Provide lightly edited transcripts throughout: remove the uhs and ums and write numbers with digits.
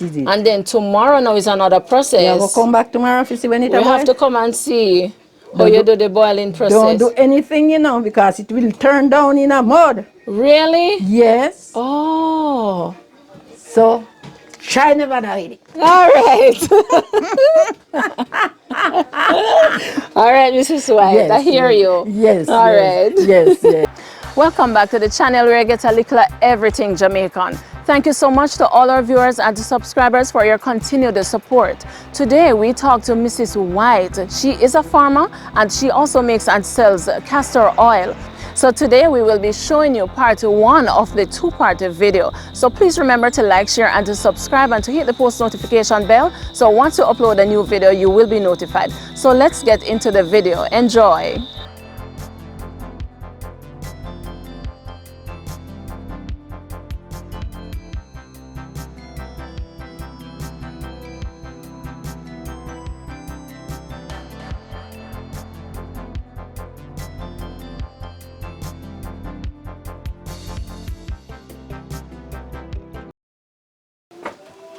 Is it? And then tomorrow now is another process. Yeah, we'll come back tomorrow to see when it We have to come and see how you do the boiling process. Don't do anything, you know, because it will turn down in a mud. Really? Yes. Oh. So, try never hide it. All right. All right, Mrs. White, Yes, I hear you. Yes. All yes, right. Yes, yes. Welcome back to the channel where I get a little everything Jamaican. Thank you so much to all our viewers and subscribers for your continued support. Today we talk to Mrs. White. She is a farmer and she also makes and sells castor oil. So today we will be showing you part 1 of the 2-part video. So please remember to like, share and to subscribe and to hit the post notification bell. So once you upload a new video, you will be notified. So let's get into the video. Enjoy.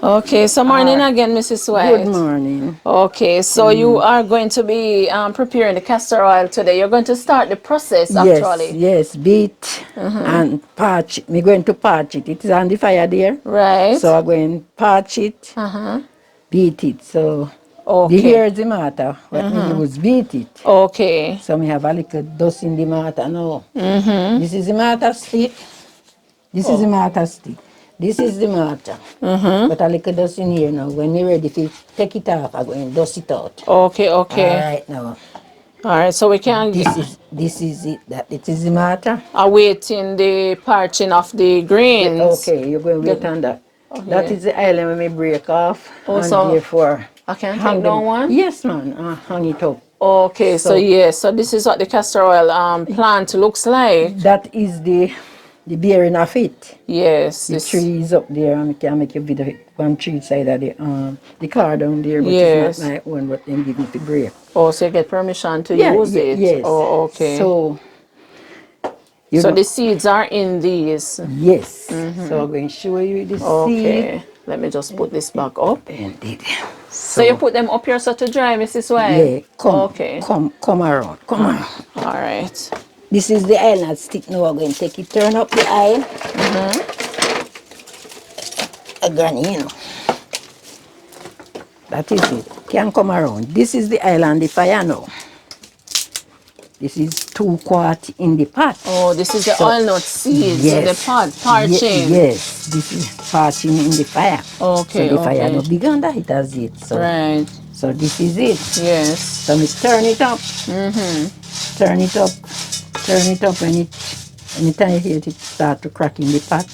Okay, so morning again, Mrs. White. Good morning. Okay, so you are going to be preparing the castor oil today. You're going to start the process actually. Yes, beat and parch it. I'm going to parch it. It is on the fire there. Right. So I'm going to parch it, beat it. So Okay. the hair is the matter. What me use, beat it. Okay. So me have a little dust in the matter now. This is the matter stick. This is the matter stick. This is the matter. But a little dust in here now. When you're ready to take it off, I'm going to dust it out. Okay, okay. All right now. All right, so we can This is it. That it is the matter. awaiting the parching of the grains. Okay, you're going to wait on that. Okay. That is the island when we break off. Also, and therefore, I can take down one? Yes, man. Hang it up. Okay, so yes, so this is what the castor oil plant looks like. That is the bearing of it. Yes. The tree is up there, and I can make a video of it. One tree side of the car down there, but Yes. it's not my own, but then give it the break. Oh, so you get permission to use it? Yes. Oh, okay. So, so the seeds are in these? Yes. So I'm going to show you the seed. Okay. Let me just put this back up. Indeed. So you put them up here so to dry, Mrs. White? Yeah, come around. All right. This is the iron stick now. We're going to take it, turn up the iron. A granny, you know. That is it. Can come around. This is the island, the fire now. This is 2 quarts in the pot. Oh, this is the oil nut seeds in the pot, parching. Yes, this is parching in the fire. Okay, so the fire no big under it as it. So. Right. So this is it. Yes. So we turn it up. Turn it up. Turn it up when anytime you hear it start to crack in the pot.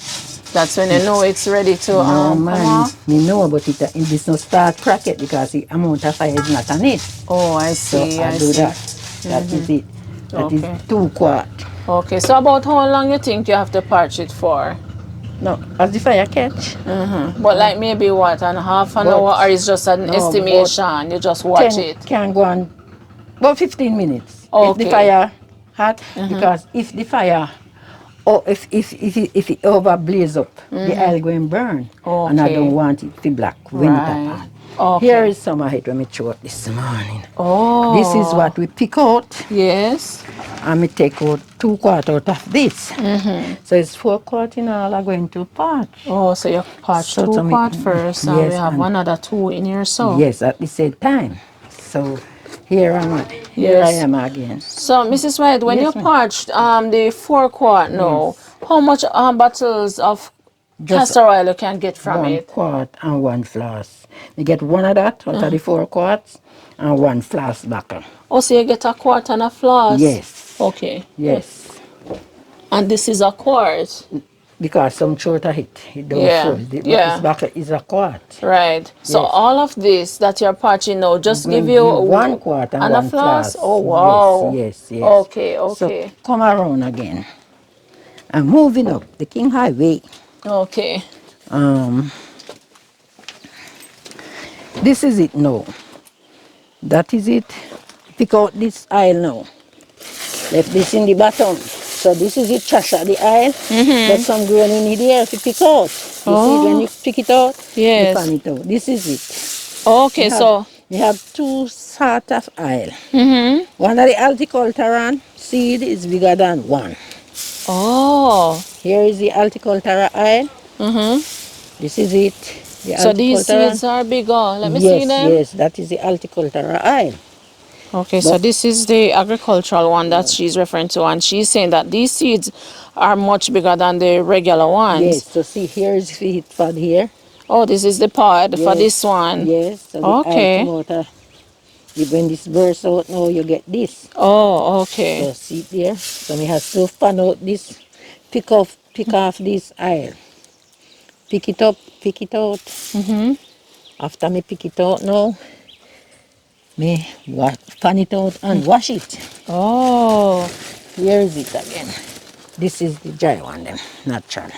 That's when you know it's ready to no, come off? Me know, but it this no start crack it because the amount of fire is not on it. Oh, I see. So I do that. That is it. That is 2 quarts. Okay, so about how long you think you have to parch it for? No, as the fire catch. But like maybe what, an half an hour, or is just an estimation? You just watch it? Can go on about 15 minutes. Okay. If the fire hot, because if the fire, or if it over blaze up, the oil going burn. Okay. And I don't want it to be black when it apart. Okay. Here is some of it when we chew up this morning. Oh. This is what we pick out. Yes. And we take out 2 quarts out of this. So it's 4 quarts in all are going to parch. Oh, so you parch 2 quarts first, and yes, we have another 2 in here, so. Yes, at the same time. So here I am again. So, Mrs. White, when you parched the 4 quart now, how much bottles of castor oil you can get from it? 1 quart and 1 flask. You get one of that out of the 4 quarts and 1 flask bottle. Oh, so you get a quart and a flask? Yes. Okay. Yes. And this is a quart? Because some short of it don't full. This bottle is a quart. Right. So all of this that you're parching now just give you 1 quart and 1 flask. Oh, wow. Yes. Okay. So come around again. I'm moving up the King Highway. Okay. This is it now. That is it. Pick out this aisle now. Left this in the bottom. So this is it, trash at the aisle. But some grain in it here to pick out. You see it when you pick it out? You Yes. pan it out. This is it. Okay, so. We have two sort of oil. Mm-hmm. One of the alticulturan seed is bigger than one. Oh. Here is the alticultura oil. Mm-hmm. This is it. The So these alticulturan. seeds are bigger. Let me see Yes, them. yes, that is the alticultura oil. Okay, so this is the agricultural one that she's referring to, and she's saying that these seeds are much bigger than the regular ones. Yes, so see, here is feed pod here. Oh, this is the pod for Yes, this one. yes, so the Okay. oil come out when this bursts out now, you get this. Oh, okay. So see it there. So we have to pan out this, pick off this oil. Pick it up, pick it out. Mm-hmm. After me pick it out now, me pan it out and wash it. Oh. Here is it again. This is the dry one then, natural.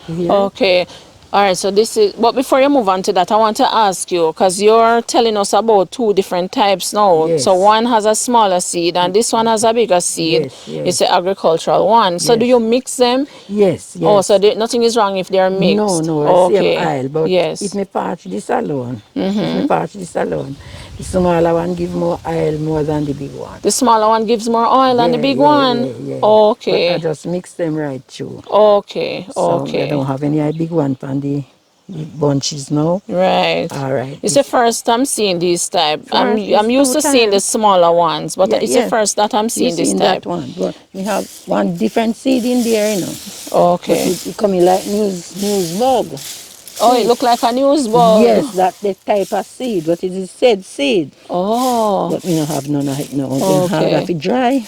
Here. Okay. All right, so this is, but before you move on to that, I want to ask you, because you're telling us about two different types now. Yes. So one has a smaller seed and this one has a bigger seed. Yes, yes. It's the agricultural one. So do Yes. you mix them? Yes, yes. Oh, so nothing is wrong if they're mixed? No, no, Okay. same oil, but yes. if me patch this alone, the smaller one give more oil more than the big one. The smaller one gives more oil than the big one? Yeah. Okay. But I just mix them right through. Okay, So okay. I don't have any big one on the bunches now. Right. All right. It's the first I'm seeing these type. I'm First, used to seeing the smaller ones, but it's the first that I'm seeing this type. that one. But we have one different seed in there, you know. Okay. But it coming like news bug. Oh, it look like a news bug. Yes, that's the type of seed, but it is said seed. Oh. But we don't have none of it now. Okay. Hard of it dry.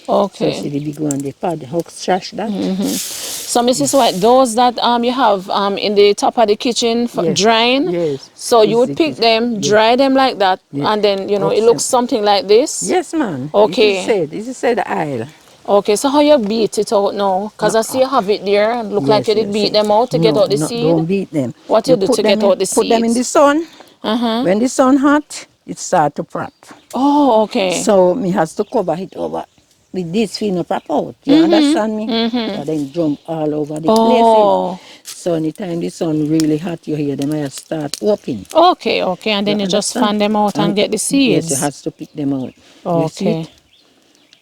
Okay. So see the big one, the pod, hook trash that. So, Mrs. White, those that you have in the top of the kitchen for drying. Yes. So you would pick them, dry them like that, and then it looks something like this. Yes, man. Okay. This is said aisle. Okay, so how you beat it out now? Because I see you have it there and look like you did beat them out to get out the seed. Don't beat them. What you do to get out the seeds? Put them in the sun. When the sun hot, it start to prop. Oh, okay. So me has to cover it over with this fin prop out. You understand me? So then jump all over the place. You know? So anytime the sun really hot, you hear them I start open. Okay, and then you just fan them out and get the seeds. Yes, you have to pick them out. You see Okay. it?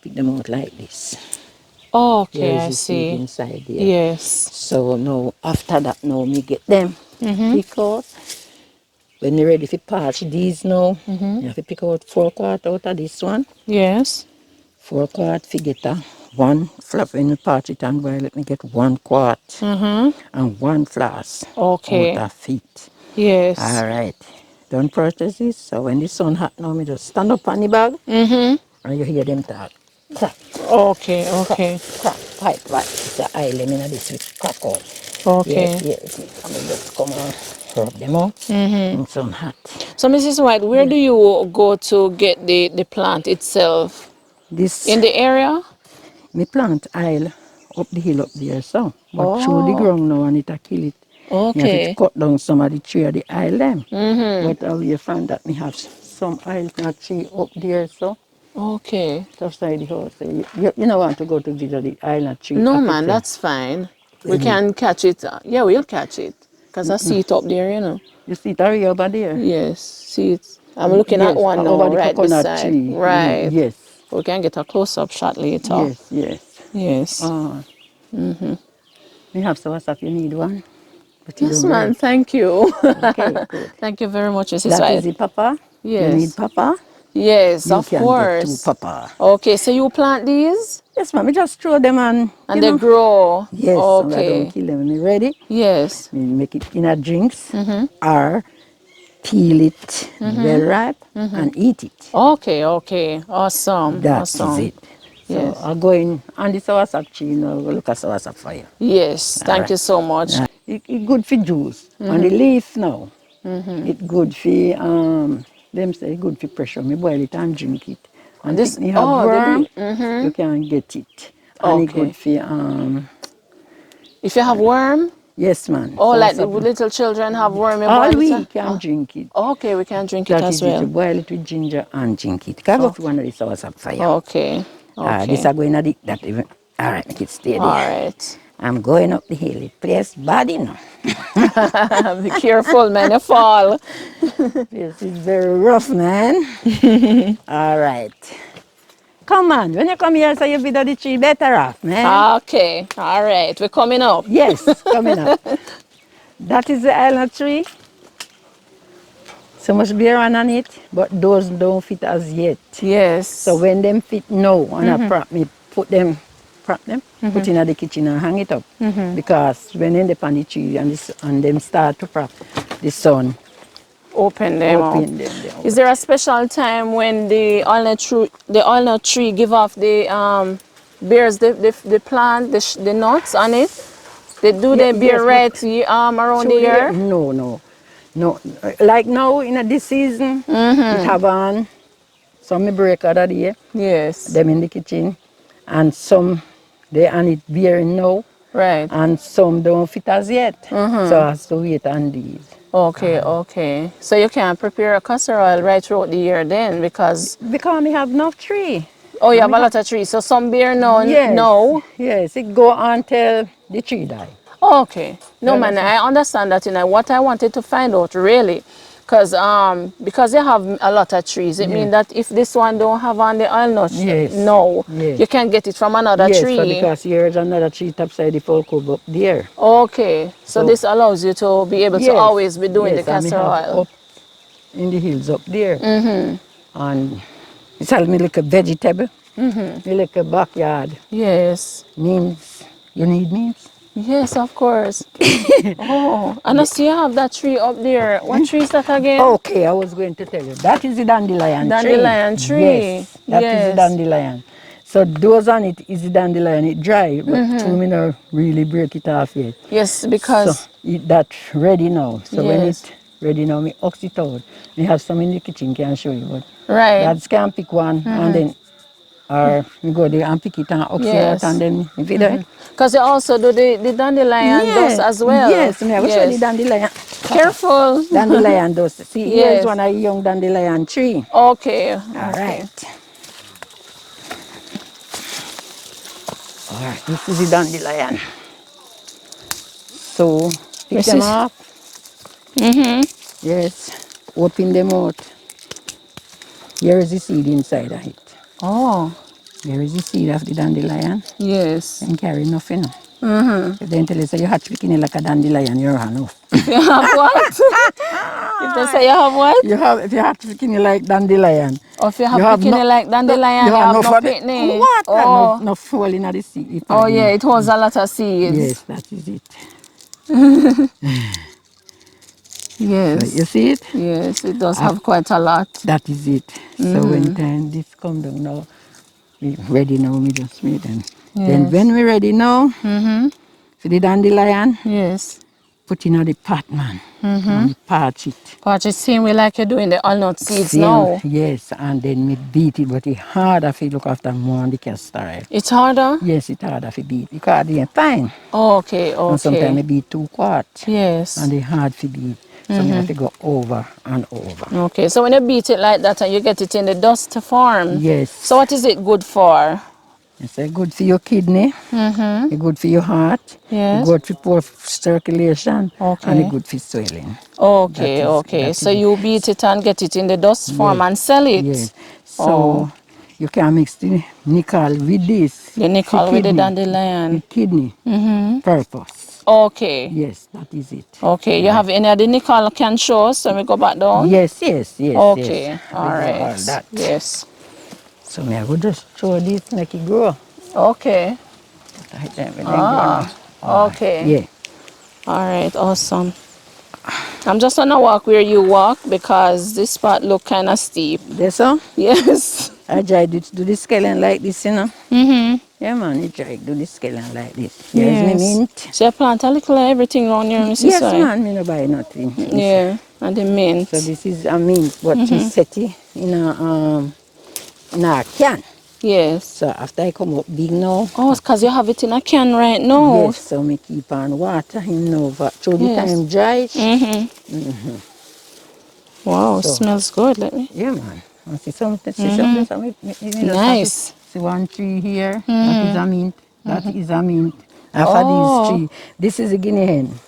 Pick them out like this. Okay, I the see. seed inside there. Yes. So now after that now me get them pick out. When you're ready to patch these now, you have to pick out 4 quart out of this one. Yes. 4 quart to get one flap when you patch it and boil. Let me get 1 quart and 1 flask Okay. out of it. Yes. All right. Don't purchase this. So when the sun hot now, me just stand up on the bag and you hear them talk. Crack, Okay. crack, pipe, right. It's the island in this with crack out. Okay. Yeah, it is. I mean, just come on, rub them out in sun hot. So, Mrs. White, where do you go to get the plant itself? This In the area? me plant aisle up the hill up there, so. But through the ground now and it a kill it. You have to Okay. cut down some of the tree of the aisle them. But how you find that me have some aisle tree up there, so. Okay. Outside the house. So you don't want to go to visit the island tree. No, man, that's fine. We can catch it. Yeah, we'll catch it. Because I see it up there, You see it area over there? Yes, see it. I'm looking at one now, over the right coconut beside. tree. Right. Yes. We can get a close-up shot later. Yes. Yes. We have so if you need one. But you Yes, don't man, worry. thank you. Okay, good. Thank you very much, Mrs. That White. is the papa. Yes. You need papa. Yes, You of can course. get 2 papa. Okay, so you plant these Yes, ma'am. We just throw them and and they grow. Yes, so I Okay. don't kill them. When they ready, Yes. we make it in a drinks or peel it well ripe and eat it. Okay. Awesome. That is awesome. it. So Yes. I'm going on the soursop tree now. Go look at soursop for you. Yes. Thank you so much. It good for juice. On the leaf now. It good for them say good for pressure. Me boil it and drink it. And This- if you have oh, worm, they you can get it. And it Okay. good for If you have worm, yes, man. oh, like the Soursop. little children have worm. you all boil it we and- can drink it. Okay, we can drink it That as is it. You well. boil it with ginger and drink it. Can I go for one of the soursop for you? Okay. This are going to that even. All right, make it stay there. All right. I'm going up the hill. It plays bad, you know. Be careful, man, you fall. This is very rough, man. All right. Come on. When you come here, so you be the tree better off, man. Okay, all right, we're coming up. Yes, coming up. That is the island tree. So much beer on it, but those don't fit as yet. Yes. So when them fit now, and I prop put them, put in the kitchen and hang it up. Because when in the on the tree and them start to prop, the sun Open them up. open them. Is there a special time when the walnut tree give off the bears the plant the nuts on it? They do Yeah, they bear yes, right around the year? No. Like now in this season, it have on some me break out of the Yes. them in the kitchen, and some they and it bearing now, Right. and some don't fit as yet. So I have to wait on these. Okay, okay. So you can prepare a castor oil right throughout the year then because Because we have enough tree. oh you have a lot of trees. So some bear none Yes. no. Yes, it go until the tree die. Okay. No Yeah, man, that's I understand that. What I wanted to find out really, because you have a lot of trees, it means that if this one don't have on the walnut, Yes. no, Yes. you can get it from another Yes, tree. so because here's another tree topside the folk up there. Okay, so this allows you to be able to always be doing the Yes, and we castor have oil. up in the hills up there. And it's all me like a vegetable. Me like a backyard. Yes. Means, you need means? Yes, of course. Oh, and I see you have that tree up there. What tree is that again? Okay, I was going to tell you. That is the dandelion tree. Dandelion tree. Yes, that is the Yes. dandelion. So those on it is the dandelion. It dry, but two me not really break it off yet. Yes, because So it that ready now. So when Yes. it ready now, me ox it out. Me have some in the kitchen, can show you. But right. that's can pick one and then or me go there and pick it and ox it out Yes. and then if you do it. Because you also do the dandelion dust as well. Yes, me I will show you the dandelion. Careful. Dandelion dust. See, Yes. here's one of the young dandelion tree. Okay. All right. All right, this is the dandelion. So, pick This them is- up. Yes, open them out. Here is the seed inside of it. Oh, Here is the seed of the dandelion. yes. And carry nothing. If they tell you say you have to pick it like a dandelion, you're enough. You have what? If they say you have what? You have, if you have to pick it like dandelion. Or if you have picking it like dandelion, you have no picnic. What? Oh. No fall in the seed. Oh yeah, it holds a lot of seeds. Yes, that is it. Yes. So you see it? Yes, it does have quite a lot. That is it. So when time this come down now, we ready now, we just made them. Then when we ready now, for the dandelion, Yes. put in the pot, man. And parch it. But it's same way like you're doing the walnut seeds Same, now. yes, and then we beat it, but it's harder if you look after more on the castor oil. It's harder? Yes, it's harder if you beat because it's fine. Okay, And sometimes okay. we beat 2 quarts. Yes. And it's hard to beat. So we have to go over and over. Okay, so when you beat it like that and you get it in the dust form. Yes. So what is it good for? It's good for your kidney. It's good for your heart. Yes. It's good for poor circulation. Okay. And it's good for swelling. Okay, That is- okay. that So is it. you beat it and get it in the dust form and sell it. Yes. So Oh. you can mix the nickel with this. The nickel for with the kidney. dandelion. The kidney purpose. Okay. Yes, that is it. Okay, you have any of the nickel can show us when we go back down? Yes. Okay, Yes. all We do right. all that. Yes. So me I will just show this, make it grow. Okay. Right there, when they grow. Okay. Yeah. All right, awesome. I'm just gonna walk where you walk because this spot look kind of steep. That's all? Yes. I try to do the skeleton like this, you know. Yeah, man, you try to do the skeleton like this. Here's me mint. So you plant a little of everything around here, Mrs. Yes, Soy? man, me no buy nothing. Yeah, and the mint. So this is a mint, but we set it in a can. Yes. So after I come up big now, Oh, it's because you have it in a can right now. yes, so me keep on water him over. Through the Yes. time dry. Wow, So- smells good. Let me. Yeah, man. I see something, see something. So me just have Nice. to see one tree here. That is a mint. That is a mint. After these three, this is a guinea hen.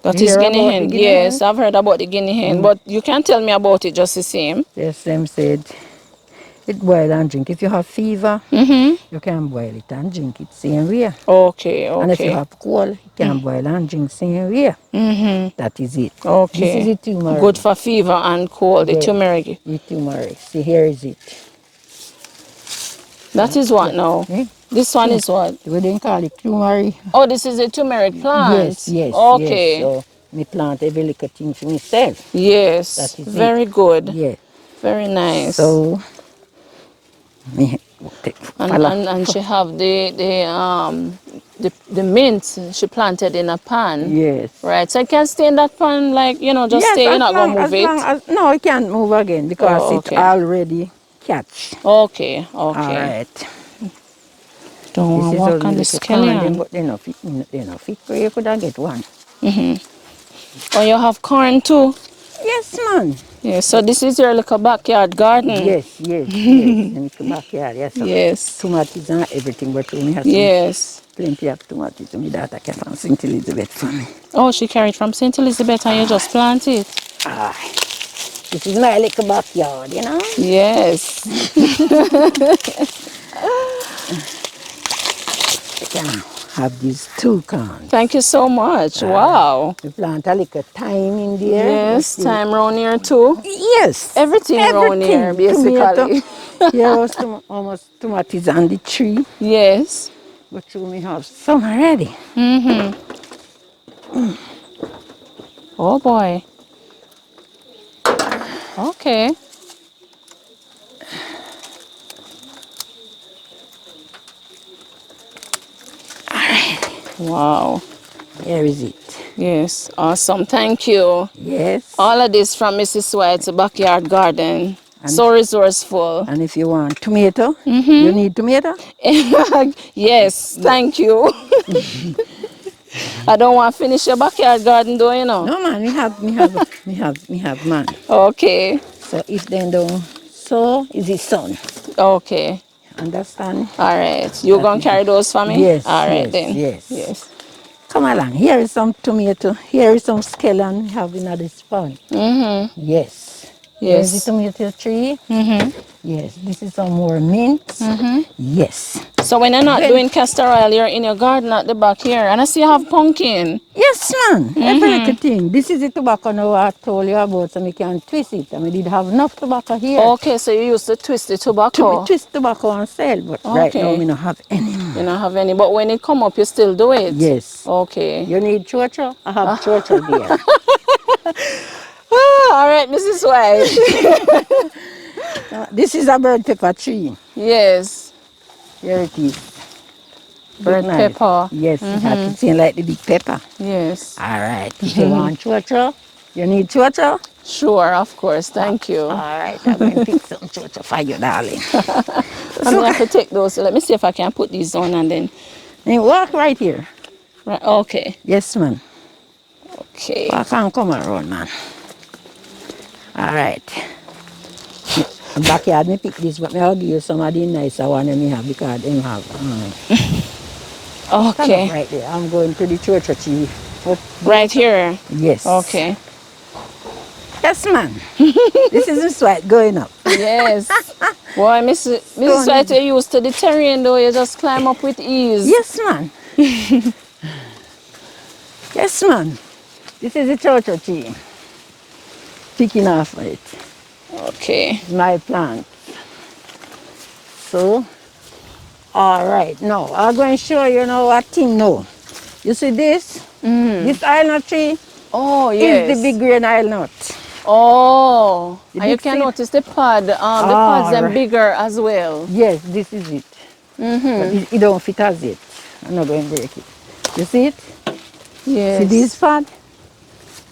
That You is hear guinea about the hen. guinea hen? Yes, I've heard about the guinea hen, but you can tell me about it just the same. Yes, them said it boil and drink. If you have fever, Mm-hmm. you can boil it and drink it same way. Okay, And if you okay. have cold, you can boil and drink same way. Mm-hmm. That is it. This is Okay. the turmeric. Good for fever and cold, the Yes, turmeric. the turmeric. See, here is it. That is what Yeah. now? Eh? This one is what? We didn't call it turmeric. Oh, this is a turmeric plant. Yes, yes, yes. Okay. So, me plant every little thing for myself. Yes. That is it. Very good. Yeah. Very nice. So, me follow. And she have the mint she planted in a pan. Yes. Right. So it can stay in that pan like, you know, just Yes, stay, you're as not long gonna move it. as no, I can't move again because Oh, it okay. already catch. Okay, All okay. right. Don't This want to is walk only on the little corn, scallion. but they not fit. They not fit. So you could have get one. Oh, you have corn too? Yes, man. Yeah, so this is your little backyard garden? Yes, yes, yes. In the backyard, yes. So Yes. tomatoes and everything, but we have some Yes. plenty of tomatoes. My daughter came from St. Elizabeth for me. Oh, she carried from St. Elizabeth and you just plant it? Ah, this is my little backyard, you know. Yes. I can have these two corns. Thank you so much. Wow. We plant a little thyme in there. Yes, time round here too. Yes. Everything round here, Tomato. basically. Here was almost tomatoes on the tree. Yes. But we have some already. Oh boy. Okay. Wow. Here is it. Yes. Awesome. Thank you. Yes. All of this from Mrs. White's backyard garden. So resourceful. And if you want tomato, you need tomato? Yes, thank you. I don't want to finish your backyard garden though, you know. No man, we have man. Okay. So if they don't sow, is his son. Okay. Understand? All right. You going to carry those for me? Yes, All right yes, then. yes. Yes. Come along. Here is some tomato. Here is some scallion we have in this pan. Yes. Here is the Yes. tomato tree. Yes. This is some more mint. Yes. So when you're not Then- doing castor oil, you're in your garden at the back here. And I see you have pumpkin. Yes, man. Every little thing. This is the tobacco now I told you about, so we can twist it. And we did have enough tobacco here. Okay, so you used to twist the tobacco. To twist tobacco and sell, but right now Okay. we don't have any. You don't have any, but when it come up, you still do it? Yes. Okay. You need cho-cho? I have cho-cho there. All right, Mrs. White. This is a bird pepper tree. Yes. Here it is. Bird Nice. pepper. Yes, it has to seem like the big pepper. Yes. All right. If you want cho-cho, you need cho-cho? Sure, of course. Thank you. All right. I'm going to pick some cho-cho for you, darling. I'm going to have to take those. So let me see if I can put these on and then. And walk right here. Right. Okay. Yes, man. Okay. Walk and come around, man. All right. Backyard, me pick this, but I'll give you some of the nicer one that me have because them have. Stand up Okay. right there. I'm going to the cho-cho tree. Right here. Yes. Okay. Yes, man. This is the sweat going up. Yes. Boy, Mrs. White, you're used to the terrain though. You just climb up with ease. Yes, man. Yes, man. This is the cho-cho tree. Picking off it. Okay. My plant. So, all right. Now, I'm going to show you now what thing now. You see this? This walnut tree Oh, yes. is the big green walnut. Oh. The And you big can seed. notice the pod. The pods are right. bigger as well. Yes, this is it. But it don't fit as it. I'm not going to break it. You see it? Yes. See this pod?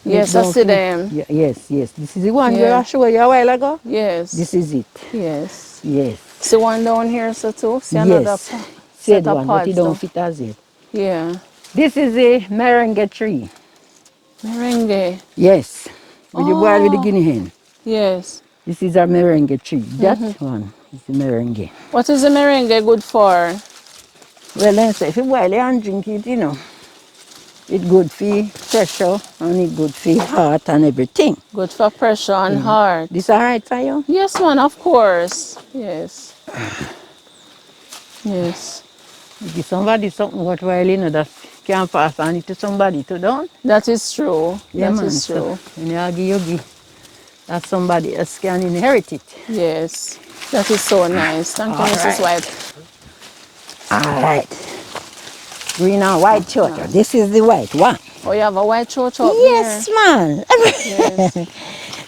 Yes, I see them. Yes, yes. This is the one Yeah. where I showed you a while ago. Yes. This is it. Yes. Yes. See one down here, so too. See another Yes. set Said of one, but pods. it don't though. fit as it. Yeah. This is a merengue tree. Merengue. Yes. With the boil with the guinea hen. Yes. This is a merengue tree. That one is the merengue. What is the merengue good for? Well, then say if you boil it and drink it, you know, it good for pressure and it good for heart and everything. Good for pressure and heart. This alright for you? Yes, man, of course. Yes. Yes. Give somebody something worthwhile, you know, that can pass on it to somebody to don't. That is true. Yeah, That man. is true. So, when you give, that somebody else can inherit it. Yes. That is so nice. Thank you, Mrs. White. Alright. Green and white cho-cho. This is the white one. Oh, you have a white cho-cho up Yes, man. Yes.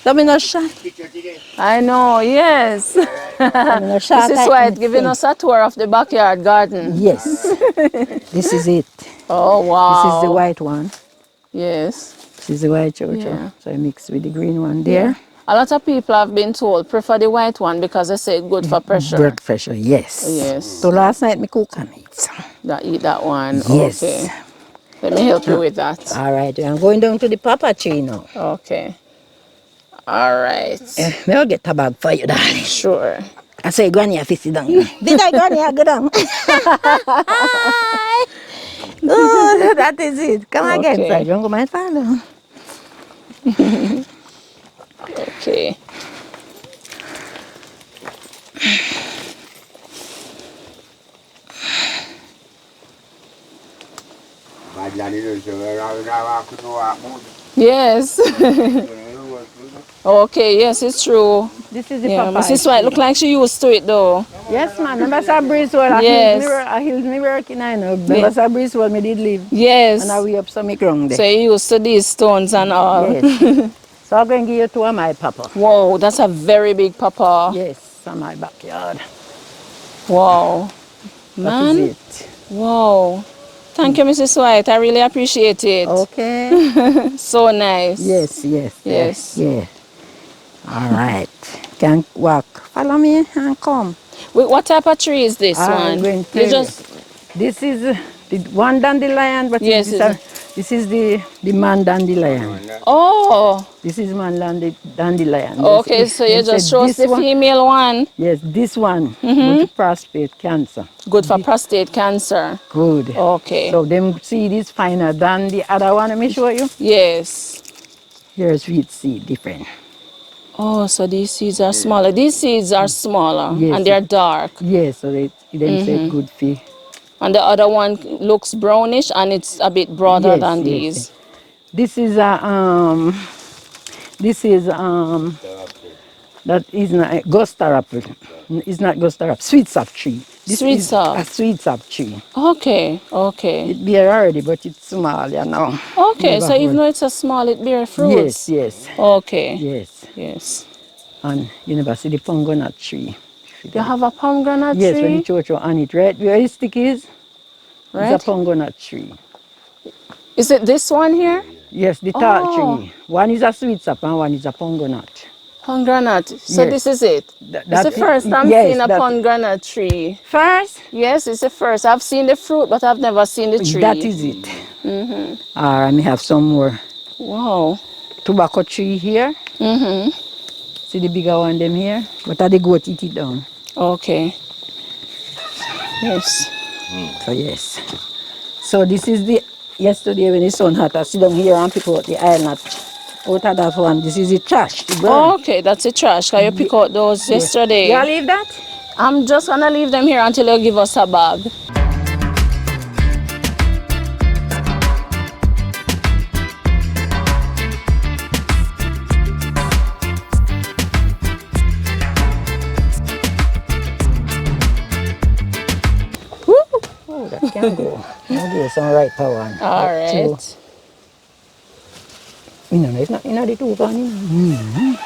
So me no shot. I know, yes. No shot Mrs. White giving us a tour of the backyard garden. Yes. This is it. Oh, wow. This is the white one. Yes. This is the white cho-cho. Yeah. So I mix with the green one there. A lot of people have been told prefer the white one because they say it's good for pressure. Blood pressure, yes. Yes. So last night me cook and eat some. Eat that one. Yes. Okay. Let me help you with that. All right, I'm going down to the papa tree now. Okay. All right. May I get a bag for you, darling? Sure. I say, Granny, I sit down. Did I, Granny? I go down. Oh, that is it. Come again, sir. Don't go my father. Okay. Yes. Okay, yes, it's true. This is the Yeah, papa. Mrs. White look like she used to it though. Yes, man. Remember Sir Breezewell? Yes. I healed me working, I know. Remember Sir Breezewell, me did leave. Yes. And I we up some ground there. So you used to these stones and all. Yes. So I'm going to give you two of my papa. Whoa, that's a very big papa. Yes, on my backyard. Wow. Man. That is it. Wow. Thank you, Mrs. White. I really appreciate it. Okay. So nice. Yes, yes. Yes. Yeah. All right. Can walk. Follow me and come. Wait, what type of tree is this I'm one? going to You tell just This is the one dandelion, but Yes, this is the man dandelion. Oh. This is man dandelion. Okay, so you just show us the female one. Yes, this one. Good for prostate cancer. Good for prostate cancer. Good. Okay. So them seed is finer than the other one. Let me show you. Yes. Here's sweet seed, different. Oh, so these seeds are smaller. These seeds are smaller Yes. and they're dark. Yes, so they say good for. And the other one looks brownish and it's a bit broader than these. This is a that is not Gostar apple. It's not Gostar apple. Sweet sap tree. This Sweet is sap. a sweet sap tree. Okay, okay. It bear already, but it's small, you know. Okay, so even though it's a small, it bear fruits. Yes. Okay. Yes. And you never see the pomegranate tree. You have a pomegranate yes, tree? when the cho-cho on it, right? Where the stick is, Right. it's a pomegranate tree. Is it this one here? Yes, the tall tree. One is a sweet sap and one is a pomegranate. Pomegranate. So Yes. this is it? It's the first I'm yes, seeing a pomegranate tree. First? Yes, it's the first. I've seen the fruit, but I've never seen the tree. That is it. I may have some more. Wow. Tobacco tree here. See the bigger one them here? But the goat eat it down. Okay. Yes. So yes. So this is the, yesterday when the sun hot, I sit down here and pick out the iron out of that one. This is the trash. The burn. Okay, that's the trash. Can you pick out those yesterday? You leave that? I'm just gonna leave them here until you give us a bag. Oh, that can go. I'll give you some right power. All right. You know, it's not the two one.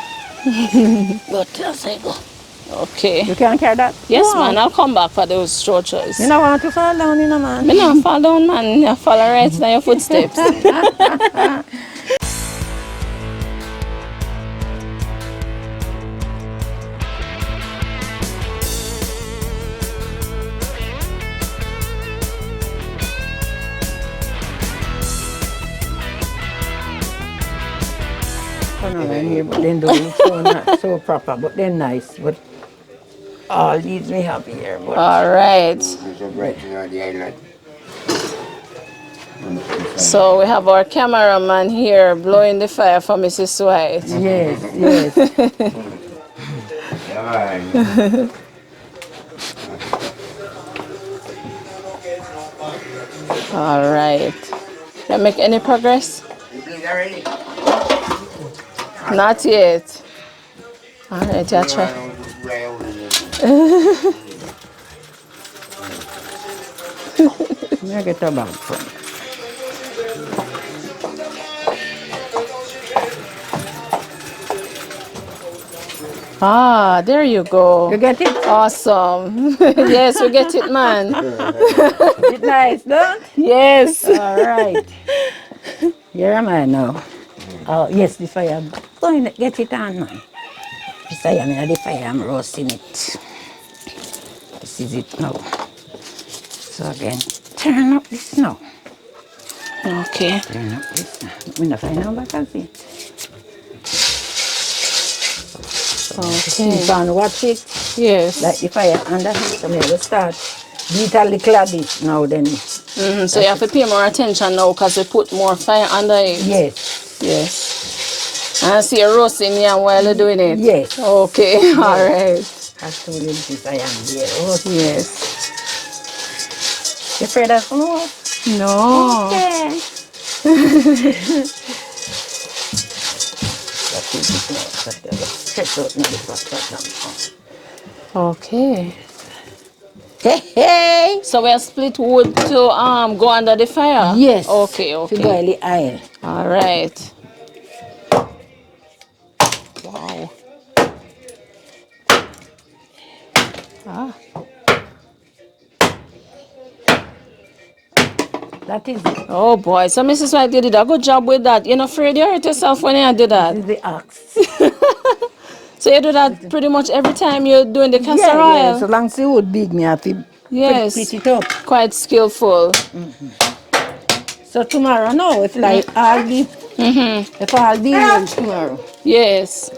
But as I go. Okay. You can't carry that? Yes, man. I'll come back for those cho-chos. You don't want to fall down, you know, man. Me not fall down, man. I follow right in your footsteps. Here, but then don't look so, not so proper, but they're nice. But all these we have here. But All right. So we have our cameraman here blowing the fire for Mrs. White. yes, yes. All right. You make any progress? Not yet. All right, you try. May I get a bag from? Ah, there you go. You get it? Awesome. Yes, we get it, man. It's nice, don't? Yes. All right. Here am I now. Oh, yes, the fire. Going to get it on, man. This I am in the fire, I'm roasting it. This is it now. So again, turn up this now. Okay. Turn up this now. We not find out what I see. Okay. Keep on watch it. Yes. Like the fire under it. So we will start. Beat a little of this now then. So you have to pay more attention now because we put more fire under it. Yes. Yes. And I see you roasting yam while you're doing it. Yes. Okay. Yes. All right. As told you this I am there. Oh, Yes. you afraid of smoke? No. Okay. That is it now. That I will stretch out now the pot. Okay. Hey, hey! So we'll split wood to go under the fire? Yes. Okay, To okay. boil the oil. All right. Wow. Ah. That is it. Oh boy. So Mrs. White, you did a good job with that. You're not afraid you hurt yourself when you do that? This is the axe. So you do that pretty much every time you're doing the castor Yeah, oil? yeah. So long as the wood big, me have to Yes. put it up. Quite skillful. So tomorrow, no, if like all the, if all the ones tomorrow, Yes.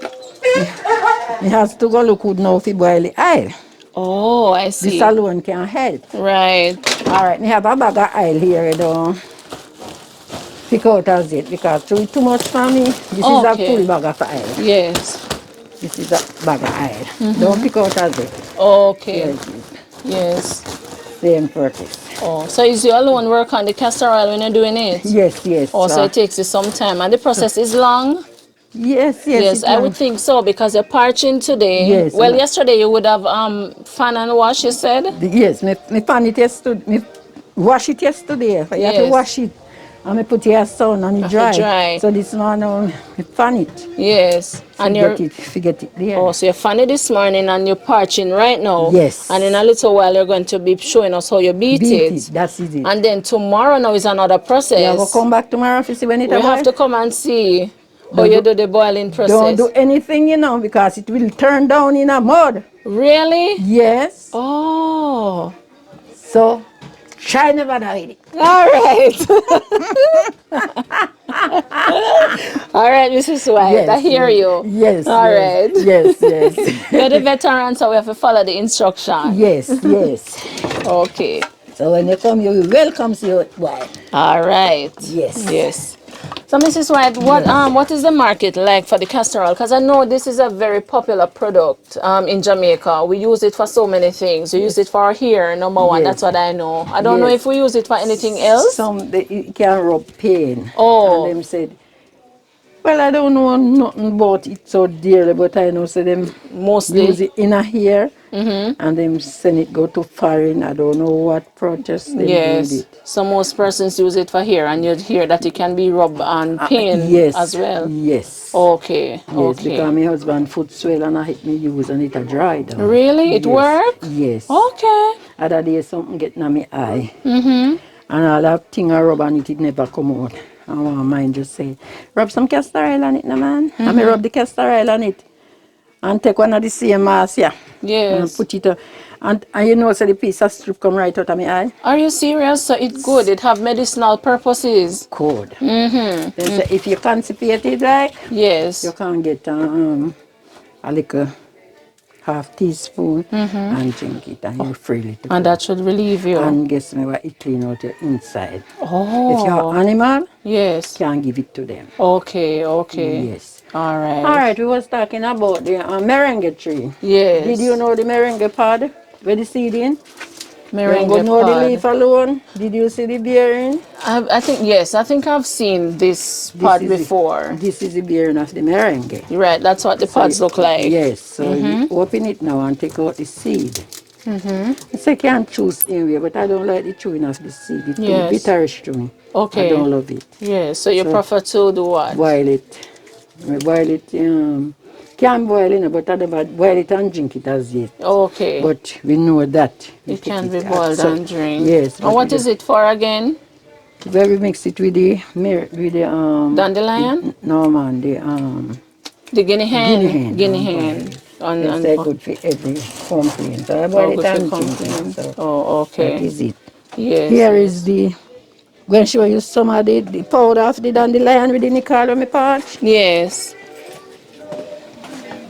it has to go look good now if you boil the oil. Oh, I This see. alone can help. Right. All right, we have a bag of oil here, you don't pick out as it because too much for me. This is a Okay. full bag of oil. Yes. This is a bag of oil. Don't pick out as it. Okay. Here it is. Yes. Same purpose. Oh, so is you alone work on the castor oil when you're doing it? Yes, yes. Oh, so it takes you some time. And the process is long? Yes, yes. Yes, I would think so because you're parching today. Yes, Well, ma'am. yesterday you would have fan and wash, you said? Yes, me pan it yesterday. Me wash it yesterday. You have to Yes. wash it. And me put it in sun and it Have to dry. dry. So this morning, me pan it. Yes. And you're Forget it there. oh, so you're fanning this morning and you're parching right now. Yes. And in a little while you're going to be showing us how you beat it. That's it. And then tomorrow now is another process. Yeah, we'll come back tomorrow to see when it We have to come and see how you do the boiling process. Don't do anything, because it will turn down in a mud. Really? Yes. Oh. So, try never do it. All right. All right, Mrs. White, Yes, I hear you. Yes. All yes, right. Yes, yes. You're the veteran, so we have to follow the instruction. Yes, yes. Okay. So when you come, you welcome your wife. All right. Yes. Yes. So, Mrs. White, what is the market like for the castor oil? Because I know this is a very popular product in Jamaica. We use it for so many things. We use it for our hair, number one. Yes. That's what I know. I don't know Yes. if we use it for anything else. It can rub pain. Oh. And them said, well, I don't know nothing about it so dearly, but I know so them Mostly. use it in a hair and them send it go to foreign. I don't know what protest they do Yes. with it. So most persons use it for hair, and you'd hear that it can be rubbed on pain Yes. as well. Yes. Okay. Yes, Okay. because my husband foot swell and I hit me use and it a dry down. Really? It Yes. work? Yes. Okay. Other day something getting on my eye. And all that thing I rub on it, it never come out. And one mind just say, rub some castor oil on it, no man. And I rub the castor oil on it. And take one of the same mask, yeah. And Yes. put it, and so the piece of strip come right out of my eye. Are you serious? So it's good. It have medicinal purposes. Cold. Then say, if you constipate it, right, Yes. you can get a little half teaspoon and drink it, and you freely to And go. that should relieve you. And guess me what, it clean out your inside. Oh. If you're animal, yes. can give it to them. Okay, okay. Yes. All right. All right, we was talking about the merengue tree. Yes. Did you know the merengue pod where the seed in? Merengue you know pod. the leaf alone? Did you see the bearing? I think, yes, I think I've seen this pod before. This is the bearing of the merengue. Right, that's what the pods look like. Yes, so you open it now and take out the seed. So you can choose anyway, but I don't like the chewing of the seed. It's too bitterish to me. Okay. I don't love it. Yes, so you prefer to do what? Boil it. Boil it, can't boil it, but I don't boil it and drink it as yet. Okay. But we know that. It can be boiled and drink. Yes. And what is it for again? Where we mix it with the dandelion? No man, the guinea hen. Guinea hen. It's very good for every complaint. So I boil it and drink it. So oh, okay. That is it. Yes. Here is the. Going to show you some of the powder of the dandelion with the nickel on my pouch. Yes.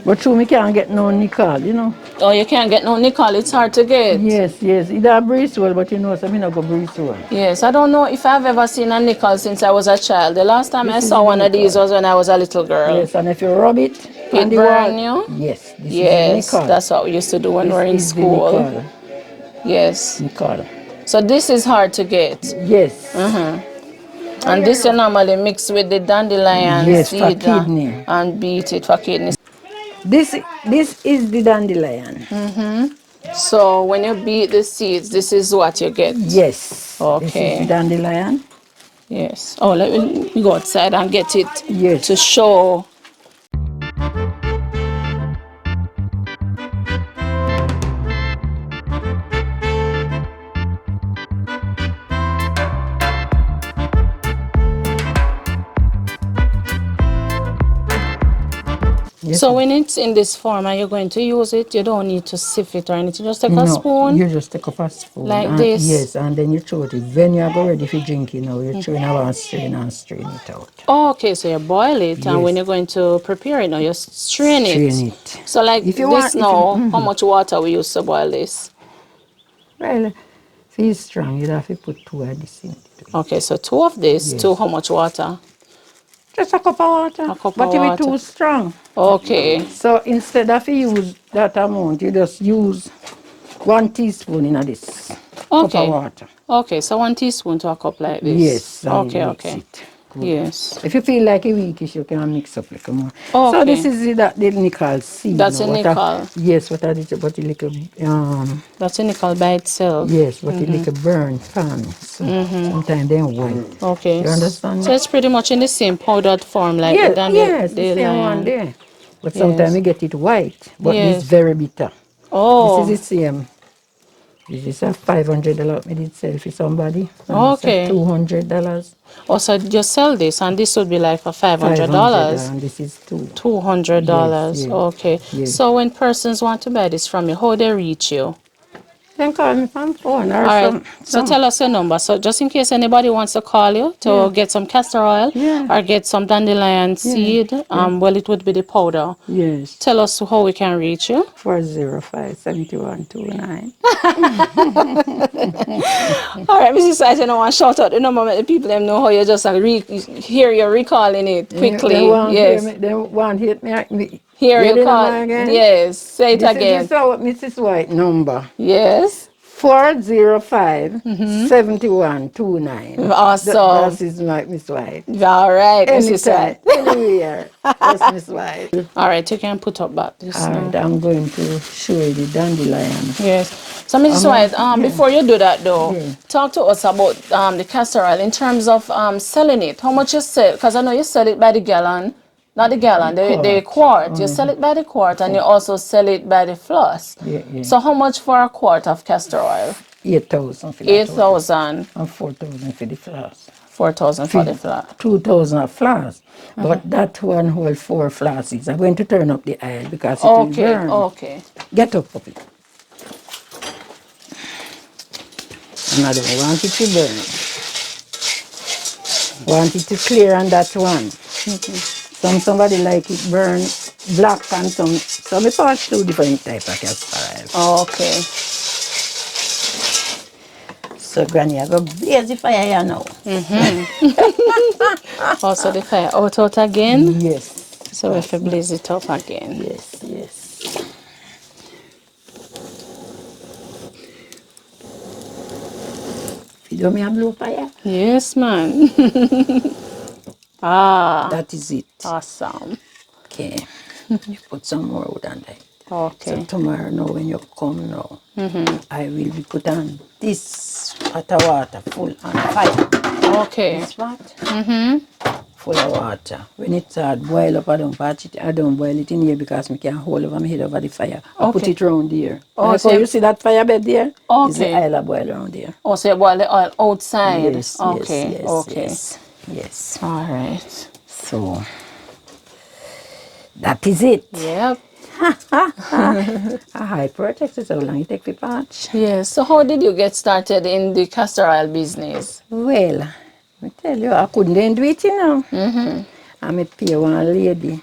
But true, me can't get no nickel, you know. Oh, you can't get no nickel, it's hard to get. Yes, yes. It's a breeze well, but you know, so I not go breeze well. Yes, I don't know if I've ever seen a nickel since I was a child. The last time I saw one of these was when I was a little girl. Yes, and if you rub it, it burn you? Yes, this yes, is nickel. That's what we used to do when we were in school. Yes. Nickel. So this is hard to get. Yes. And this you normally mix with the dandelion seed for kidney. And beat it for kidney. This is the dandelion. So when you beat the seeds, this is what you get. Yes. Okay. This is the dandelion. Yes. Oh, let me go outside and get it. Yes. To show. Yes. So when it's in this form and you're going to use it, you don't need to sift it or anything. Just take a spoon. You just take up a spoon. Like this. Yes, and then you throw it. When you are ready for drinking, you know, you throw it and strain it out. Oh, okay, so you boil it, and when you're going to prepare it now, you strain it. So like if you this now, how much water we use to boil this? Well, if it's strong, you'd have to put 2 of this in it. Okay, so 2 of this, to how much water? Just a cup of water. A cup but of water. But if it's too strong. Okay. So instead of use that amount, you just use 1 teaspoon in this cup of water. Okay, so 1 teaspoon to a cup like this. Yes. Okay. Yes. If you feel like a weakish, you can mix up a little more. Okay. So this is the nickel seed. That's a nickel. Yes, what I did, but a little that's a nickel by itself. Yes, but a little burn pan. So sometimes they white. Okay. You understand? So it's pretty much in the same powdered form like the the same one there. But sometimes you get it white, but it's very bitter. Oh. This is the same. This is a $500 me did sell for somebody. Okay. $200. Oh, so you sell this, and this would be like for $500. And this is $200. Yes. Okay. Yes. So when persons want to buy this from you, how they reach you? Then call me from phone or all right. So tell us your number. So just in case anybody wants to call you to get some castor oil or get some dandelion seed, well, it would be the powder. Yes. Tell us how we can reach you. 405-7129. All right, Mrs. Sight, I want to shout out the number, let the people them know how you just hear you recalling it quickly. They want to hear me. Here you call. Yes, say it again. This is our Mrs. White number. Yes. 405-7129. Awesome. That is my Miss White. All right, Mrs. White. Anywhere. That's Miss White. All right, you can put up back this. All right, I'm going to show you the dandelion. Yes. So, Mrs. White, before you do that though, talk to us about the castor oil in terms of selling it. How much you sell? Because I know you sell it by the gallon. Not the gallon, the quart. You sell it by the quart, and you also sell it by the floss. So how much for a quart of castor oil? 8,000 for 8,000. And 4,000 for the floss. 4,000 for the floss. 2,000 of floss. But that one whole 4 flosses. I'm going to turn up the oil because it will burn. Okay. Get up, puppy. And I don't want it to burn. Want it to clear on that one. Somebody like it burn black and some. So me pouch 2 different type of castor oil. Okay. So Granny, I go blaze the fire here now. Also the fire out again. Yes. So we have to blaze it up again. Yes, yes. You do me a blue fire? Yes, man. Ah, That is it. awesome. Okay. You put some more wood on that. So Okay. tomorrow now when you come now, I will be put on this hot water full on fire. Okay. This pot full of water. When it start boil up, I don't patch it. I don't boil it in here because I can't hold over my head over the fire. I put Okay. it round here. Oh, Like so how you- you see that fire bed there? Is the Okay. oil a boil around there. Oh, so you boil the oil outside. Yes, Okay. yes, yes, Okay. yes, yes. All right. So that is it. Yep. A high project is how long it take to patch. Yes. So how did you get started in the castor oil business? Well, I tell you, I couldn't do it, you know. And I pay one lady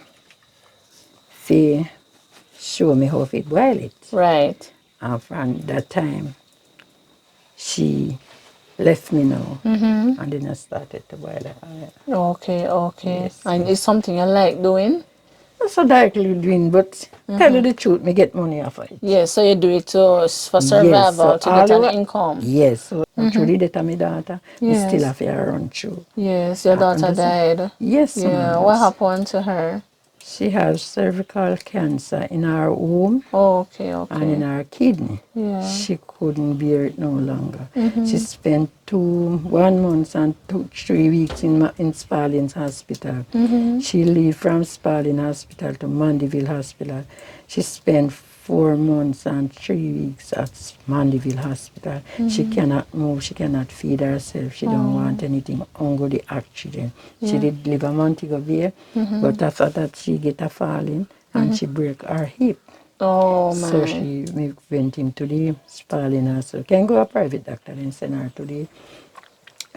to show me how to boil it. Right. And from that time, she left me now. And then I started to boil it. Okay. Okay. Yes. And it's something you like doing? Not so directly doing, but tell you the truth, me get money off of it. Yes. So you do it to for survival, to all get an the wa- income. Yes, so through the death of my daughter, we still Yes. have to run through. Yes. Your Happen daughter to say- died. Yes, Yeah. ma'am. What happened to her? She has cervical cancer in her womb Oh, okay. and in Okay. her kidney. Yeah. She couldn't bear it no longer. She spent 1 month and 3 weeks in Spalding's hospital. She lived from Spalding Hospital to Mandeville Hospital. She spent 4 months and 3 weeks at Mandeville Hospital. She cannot move, she cannot feed herself, she don't want anything, only the oxygen. She did live a Montego Bay, but after that she get a falling and she break her hip. Oh So man. we went into the Spalding Hospital. Can go a private doctor and send her to the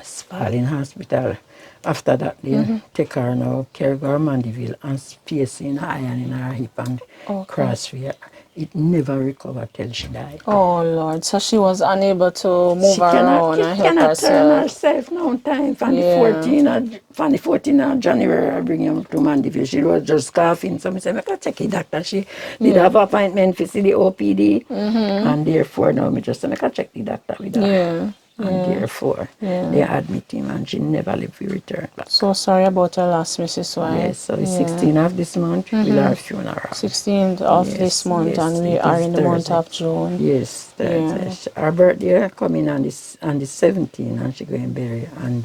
Spalding Hospital. After that, they take her now, carry her Mandeville and piercing iron in her hip and crossfire. It never recovered till she died. Oh Lord. So she was unable to move She cannot, around she and help cannot turn herself. herself no time. From Yeah. the 14th of January, I bring her to Mandeville. She was just coughing. So I said, I can check the doctor. She did have appointment for see the OPD. And therefore, now I just say, I can check the doctor with her. Yeah. And therefore, they admit him and she never lived to return back. So sorry about her loss, Mrs. White. Yes, so it's 16th of this month, we'll have funeral. 16th of Yes, this month, yes, and we it are is in the month Thursday. of June. Yes, Thursday. Our birthday coming on the 17th and she going bury on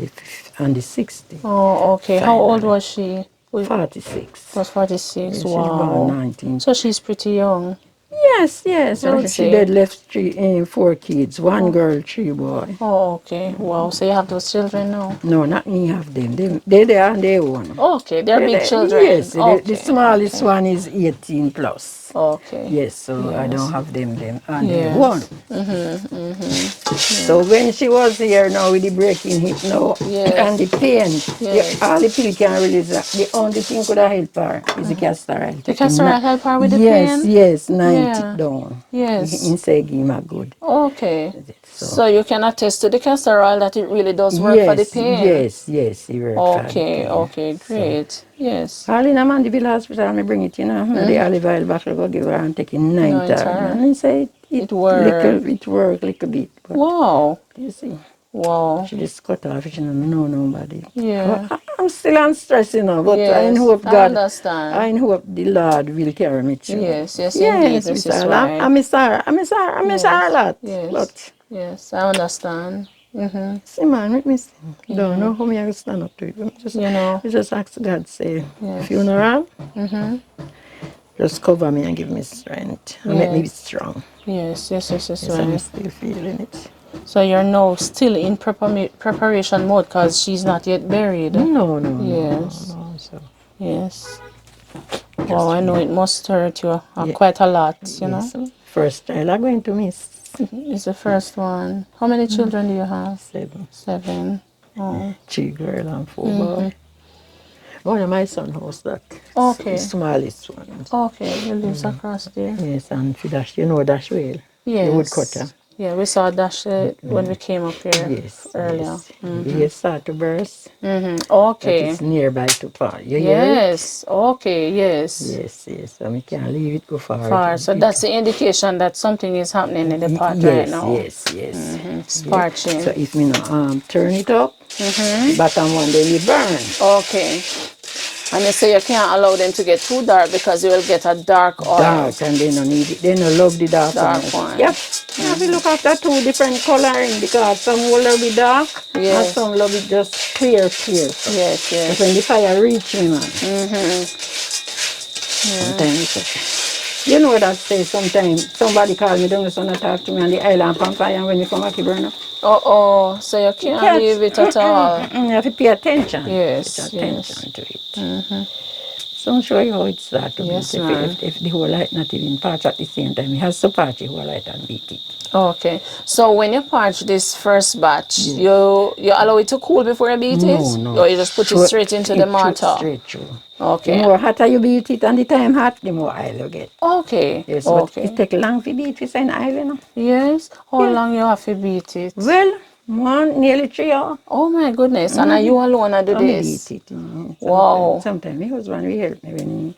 the 16th. Oh, okay. How old was she? 46. Was 46. Yes, she was born Wow. 19. So she's pretty young. Yes, yes. I would She say. did left 4 kids, 1 girl, 3 boy. Oh, okay. Wow. So you have those children now? No, not me have them. They are on their own. Okay. They're big children. Yes, Okay. the smallest Okay. one is 18 plus. Okay. Yes, so I don't have them on Yes. their own. So when she was here now with the breaking hip now Yes. and the pain, Yes. all the pill can release that. The only thing could have helped her is the castor oil. The castor oil help her with the yes, pain? Yes, 90 Yeah. down. Yes. Inside give him a good. Okay. So, So you can attest to the castor oil that it really does work for the pain? Yes, it works for the Okay, pain. okay, great. Yes. All in a Mandeville Hospital, I bring it, the olive oil bottle, go give her and take it 9 9 times. times. And he said It worked. it work little bit. But Wow. you see, Wow. she just cut off, she don't know nobody. Yeah. I'm still on stress, but I Yes, hope I God, understand. I hope the Lord will carry me through. Yes, indeed, Miss Mrs. Arla. White. I miss her, I miss her a lot. Yes. But, Yes, I understand. see man, make me don't know how me I can stand up to it. You know. We just ask God, say, Yes. funeral, just cover me and give me strength. And make me be Yes. strong. Yes, Yes, I'm right. still feeling it. So you're now still in preparation mode because she's not yet buried. No. Yes. No. So, Yes. Wow, I know it must hurt you Yeah. quite a lot, you know. yes. First child I'm going to miss. It's the first one. How many children do you have? 7. 7. Oh. 3 girl and 4 boy. One of my son house that. Okay. The smallest one. Okay, he lives across there. Yes, and for Dash, you know Dash well. The woodcutter. Yes. Yeah, we saw Dash when we came up here Yes, earlier. yes. You start to burst. That Okay. is nearby to far. You hear it? Yes. Okay. Yes. Yes, yes. So we can't leave it go far. Far. So that's the indication that something is happening in the pot right Yes, now. yes, yes. It's Yeah. parching. So if me no turn it up, bottom one they will burn. Okay. And you say you can't allow them to get too dark because you will get a dark oil. Dark, and they no need it. They no love the dark one. Yep. Now we look after two different coloring because some will love it dark and Yes. some love it just clear. So Yes, but yes. when the fire reach me, man. Sometimes you know that say sometimes somebody call me down the sun and talk to me on the island from fire and when you come back you burn up. Oh, so you can't leave it at all. You have to pay attention. Yes, Pay attention to it. So I'll show you how it starts to Yes, beat. ma'am. If the whole light not even parch at the same time, it has to parch the whole light and beat it. Okay. So when you parch this first batch, you allow it to cool before you beat it? No. Or you just put it straight into the mortar? Straight through. Okay. The more hotter you beat it and the time hot, the more oil you get. Okay. Yes, but Okay. it take long to beat this in oil, you know. Yes. How long you have to beat it? Well, nearly 3 hours. Oh my goodness. And are you alone to do I this? beat it. Wow. Sometimes my husband will help me when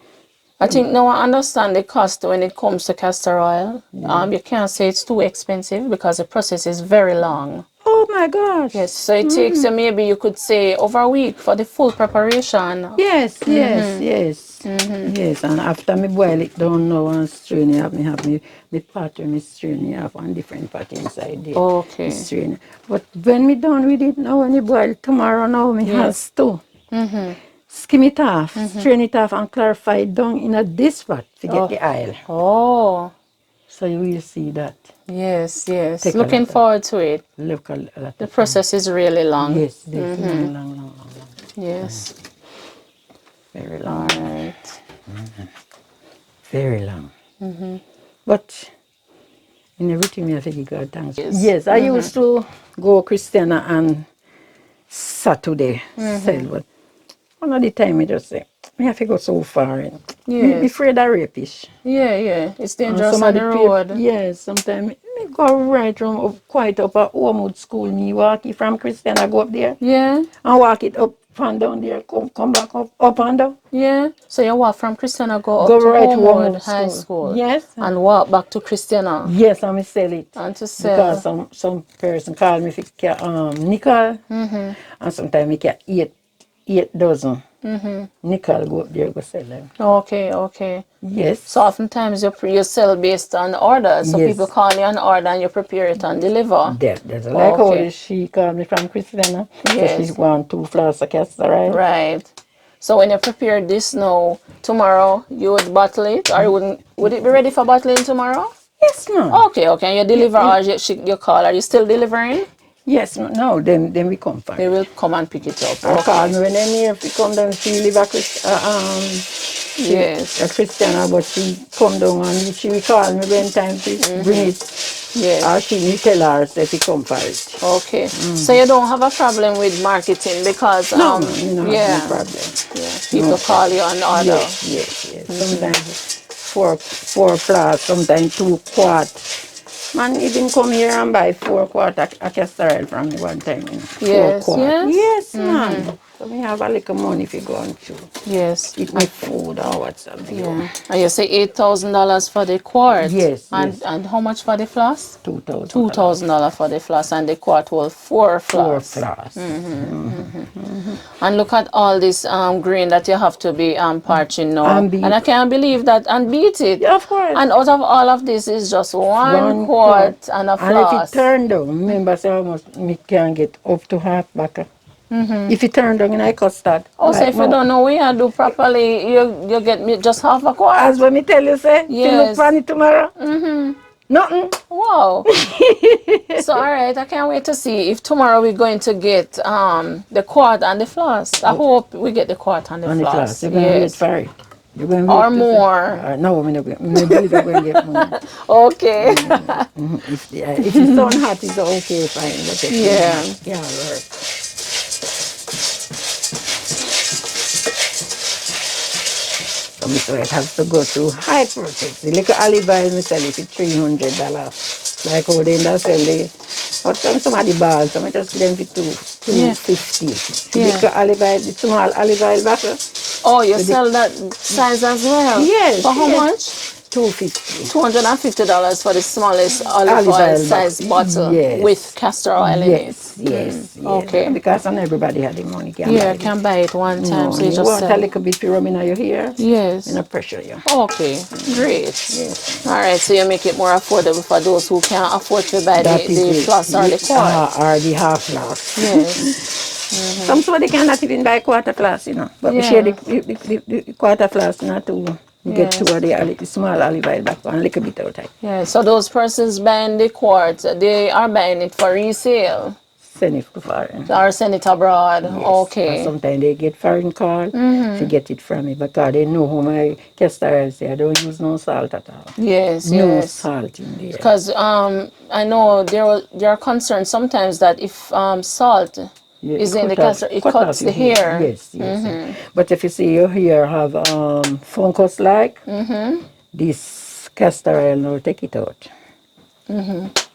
I think now I understand the cost when it comes to castor oil. You can't say it's too expensive because the process is very long. Oh my gosh. Yes, so it takes you maybe you could say over a week for the full preparation. Yes. Yes, and after me boil it down now and strain it, me have me pot when me strain it have one different pot inside there. Okay. Me strain it. But when me done with it now, when you boil tomorrow now, me has to skim it off, strain it off and clarify it down in this pot to get the oil. Oh. So you will see that. Yes. Take a Looking lot of- forward to it. Look a lot The of process is really long. Yes, long. Yes. Very long. All right. Very long. But in everything, I have to give God thanks. Yes. Yes, I used to go Christiana and Saturday sell, but one of the time I just say, I have to go so far. And me afraid of rapish. Yeah. It's dangerous some on of the road. Yes, sometimes me go right from quite up at Homewood School. Me walk it from Christiana, go up there. Yeah. And walk it up and down there, come back up and down. Yeah. So you walk from Christiana go Go up to right to Homewood Homewood High School. School. Yes. And walk back to Christiana. Yes, and I sell it. And to sell. Because some person call me for nickel. And sometimes I get eight dozen. Nickel go up there go sell them. Okay. Yes. So oftentimes you sell based on order. So Yes. people call you on order and you prepare it and deliver. That's like Okay. how she called me from Christiana. Yes. So she want 2 flasks of castor oil. Right. So when you prepare this now, tomorrow you would bottle it, or would it be ready for bottling tomorrow? Yes, ma'am. Okay. And you deliver or you call. Are you still delivering? Yes, no, then we come for They it. will come and pick it up. I call me when they're near, if you come down, she live a Christiana, but she come down and she will call me when time to bring it. Yes. Or she will tell her if she come for it. Okay. So you don't have a problem with marketing because No, you know, no problem. people call you on order. Yes. Sometimes four flasks, sometimes 2 quarts. Man even come here and buy 4 quarts of castor oil from me one time. You know. Yes, 4 quarts. yes. Yes, man. So we have a little money if you go on through. Yes. Eat my food or what's Yeah. And you say $8,000 for the quart. Yes. And how much for the floss? $2,000. $2,000 for the floss, and the quart will 4 floss. 4 flasks. And look at all this grain that you have to be parching now. And I can't believe that, and beat it. Yeah, of course. And out of all of this is just one quart and a And floss. if it turn down, remember say almost me can get up to half back. If it turn down in I custard. Also, if you don't know what you do properly, you get me just half a quart. As when me tell you say, you look Yes. for it tomorrow. Nothing. Wow. So, all right, I can't wait to see if tomorrow we're going to get the quart and the floss. I hope we get the quart and the On the floss. class. You're going to wait for it. You're going to Or wait to more. say, no, I'm not going to get more. Okay. If it's so hot, it's okay, fine. But Yeah. Yeah, work. so it has to go through high process. The little olive oil, we sell it for $300. Like how they sell the, but some of the balls, so I just give them for $250. The little olive oil, the small olive oil bottle. Oh, you sell that size as well? Yes. For how much? $250. $250 for the smallest olive oil size bottle with castor oil in it. Yes. Okay. Because not everybody had the money. Can buy it one time. No, so you you just want sell. a little bit to rub in your hair? Yes. No pressure you. Okay, great. Yes. All right, so you make it more affordable for those who can't afford to buy the floss or the quart. Or the half floss. Yes. Somebody cannot even buy quarter floss, you know. But we share the quarter floss, not to get two of the small olive oil back and a little bit out. Yeah, so those persons buying the quart, they are buying it for resale. Send it to foreign. Or send it abroad. Yes. Okay. And sometimes they get foreign call to get it from me because they know how my castor oil say I don't use no salt at all. Yes, no salt in there. Because I know there are concerns sometimes that if salt is in the castor, it cuts the hair. Yes. But if you see your hair have fungus like, this castor oil will take it out.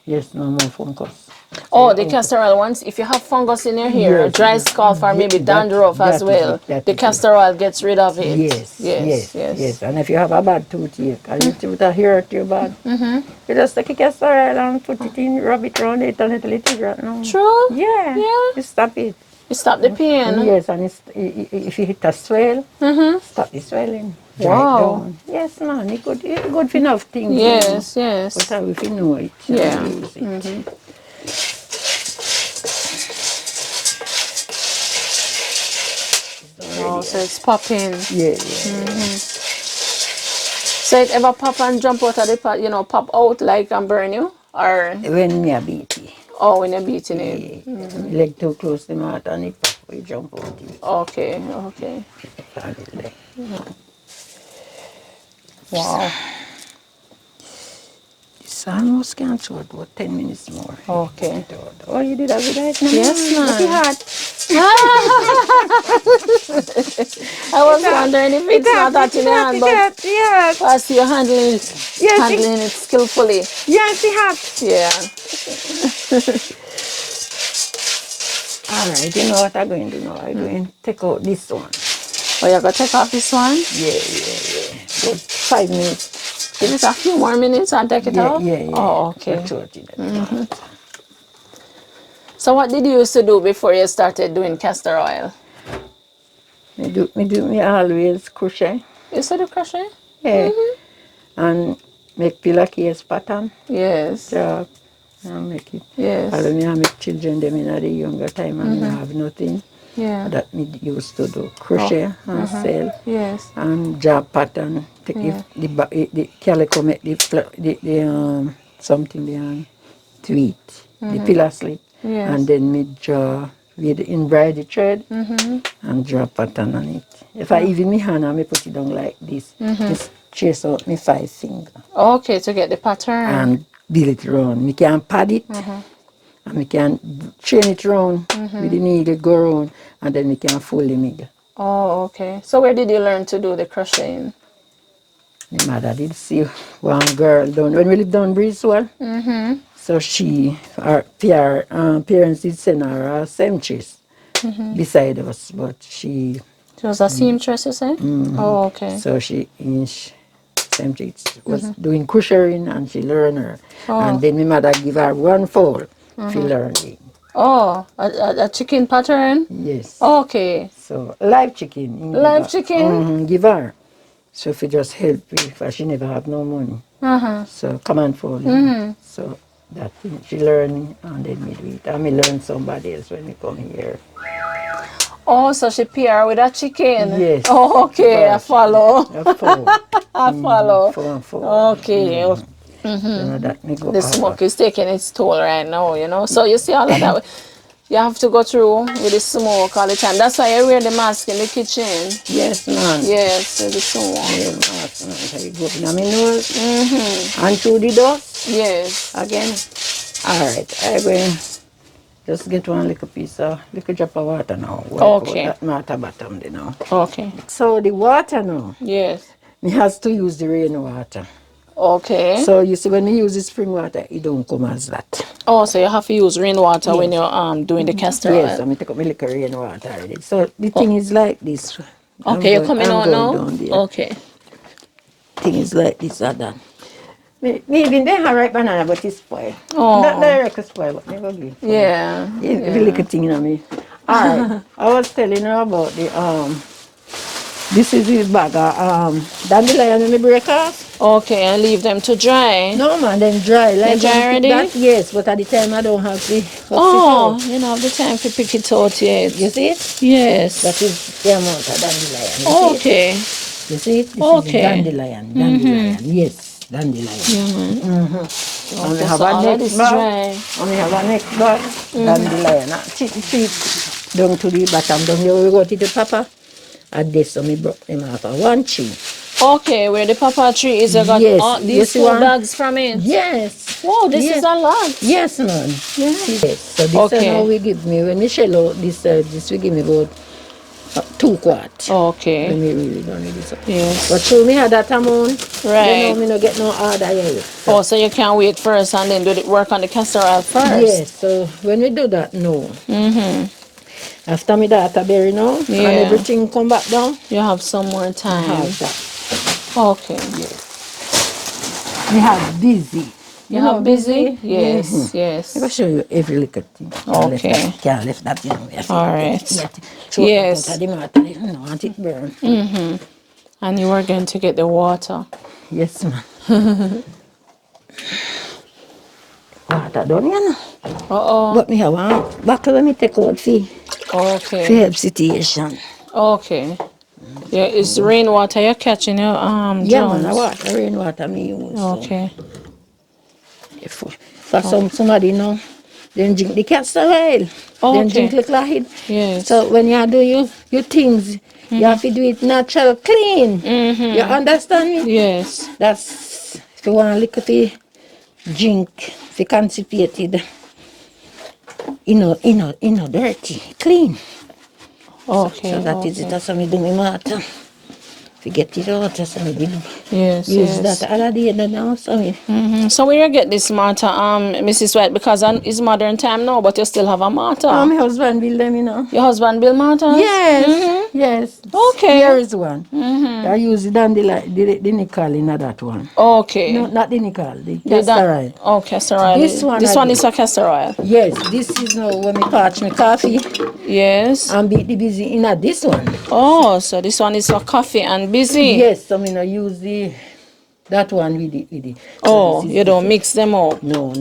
Yes, no more fungus. Oh, the castor oil, once if you have fungus in your hair, a dry scalp or maybe dandruff as well, the castor oil gets rid of it. Yes. And if you have a bad toothache and your tooth hurt you bad, you just take a castor oil and put it in, rub it around it and it'll right now. True? Yeah. You stop it. You stop the pain? Yes, and if you hit a swell, stop the swelling. Wow. Yes, man, it's good for enough things. Yes. But how if you know it, use it. Oh, so it's popping. Yeah. So it ever pop and jump out of the pot, pop out like and burn you? Or when me a beat it. Oh, when you're beating it. Leg too close to the mouth and it pop, we jump out it. Okay. Wow. It's almost canceled, about 10 minutes more. Okay. Oh, you did a good idea. Yes, ma'am. Hot. I was wondering if it's not that in your hand, but yes. You're handling it skillfully. Yes, it hot. Yeah. All right, you know what I'm going to do now? I'm going to take out this one. Oh, you're going to take off this one? Yeah. About 5 minutes. Give it a few more minutes and take it off? Yeah. Oh, okay. So what did you used to do before you started doing castor oil? Me always crochet. You used to do crochet? Yeah. And make pillowcase pattern. Yes. Job. And make it. Yes. Although me make children them in the younger time and me have nothing. Yeah. That me used to do crochet and sell. Yes. And job pattern. Take the calico make the something the tweet. The pillow slip. Yes. And then me draw with embroidery thread and draw pattern on it. If I even me hand and me put it down like this, just trace out me 5 fingers. Okay, to get the pattern. And build it round. Me can pad it and me can chain it round with the needle, go round, and then me can fold the middle. Oh, okay. So where did you learn to do the crocheting? My mother did see one girl down when we lived down Breezewell. So her parents did send her a seamstress beside us, but she was a seamstress, you say? Oh, okay. So she seamstress was doing crocheting and she learned her. And then my mother give her one fold to learn it. Oh, a chicken pattern? Yes. Okay. So live chicken. Live chicken? Give her. So if you just help me, because she never have no money. So come and fold it. So that thing she learned and then me do it. And me learn somebody else when we come here. Oh, so she pair with a chicken? Yes. Oh, okay, I follow. I follow. 4 and 4. Okay. So that me go The smoke is taking its toll right now, So you see all of that. You have to go through with the smoke all the time. That's why I wear the mask in the kitchen. Yes, man. Yes, the smoke. Yeah, mask, man. So you go up in my nose and through the dust. Yes. Again. All right. I'm going just get one little drop of water now. Okay. That matter bottom there now. Okay. So the water now. Yes. me has to use the rainwater. Okay. So you see, when we use the spring water, it don't come as that. Oh, so you have to use rainwater when Yes. you're doing the castor Yes, oil. I'm take up my little rainwater already. So the thing is like this. Okay, you're coming I'm out going now? down there. Okay. Thing is like this are done. Me even they have ripe banana, but it's spoiled. Oh. Not direct spoiled, but never be. Yeah. Every little thing in me. Alright. I was telling her about the this is his bag of dandelion in the break off. Okay, and leave them to dry. No man, then dry. Like dry already? that, yes, but at the time I don't have the Oh, you don't have the time to pick it out yet. You see it? Yes. That is the amount of dandelion. Okay. You see it? This Okay. is dandelion. Dandelion. Yes, dandelion. Yeah, man. And we Okay, have so a all of next this bag. dry. And we have a next bag. Dandelion. See down to the bottom. Down here we go to the papa. At this, so we broke them off of one tree. Okay, where the papa tree is, I got Yes, all you these see 2 one? bags from it. Yes. Wow, this Yes. is a lot. Yes, man. Yeah. Yes. So this Okay. now we give me, when we shell out this we give me about 2 quarts. Okay. When we really done with this. Yes. But show me had that amount, Right. then now me no get no order yet. Oh, so you can wait first and then do the work on the castor oil first? Yes, so when we do that, no. After me daughter bury now, and Yeah. everything come back down, You have some more I time. have that. Okay. We have busy. You have busy? Yes, yes. I will show you every little thing. Okay. Can't left that, you know. We have to- All right. So Yes. out of the matter, you don't want it burn. And you are going to get the water. Yes, ma'am. Water done, you know. Uh-oh. But me have one buckle when me take out for Okay. help situation. Okay. Yeah, it's rainwater you're catching your Yeah, man, drums. water, rainwater me use. Okay. So. For somebody know, then drink the castor oil. Then Okay. drink the Craighead. Yes. So when you do your things, you have to do it natural, clean. You understand me? Yes. That's if you want to lick to drink, if you constipated, dirty, clean. Okay. So that is it. That's how me do my matter. Forget it out, that's how me do. Yes, Use yes. that all day now, so me. So where you get this martyr, Mrs. White? Because it's modern time now, but you still have a martyr. My husband build them, you know. Your husband build martyrs? Yes, yes. Okay. Here is one. I use the dandelion, the nickel in that one. Okay. No, not the nickel, the castor oil. Oh, castor oil. This one This I one do. is a castor oil. Yes, this is now when me parch my coffee Yes. and beat the busy in this one. Oh, so this one is for coffee and busy. Yes, so me no use that one with it. Oh, So this you is don't the- mix them up. No.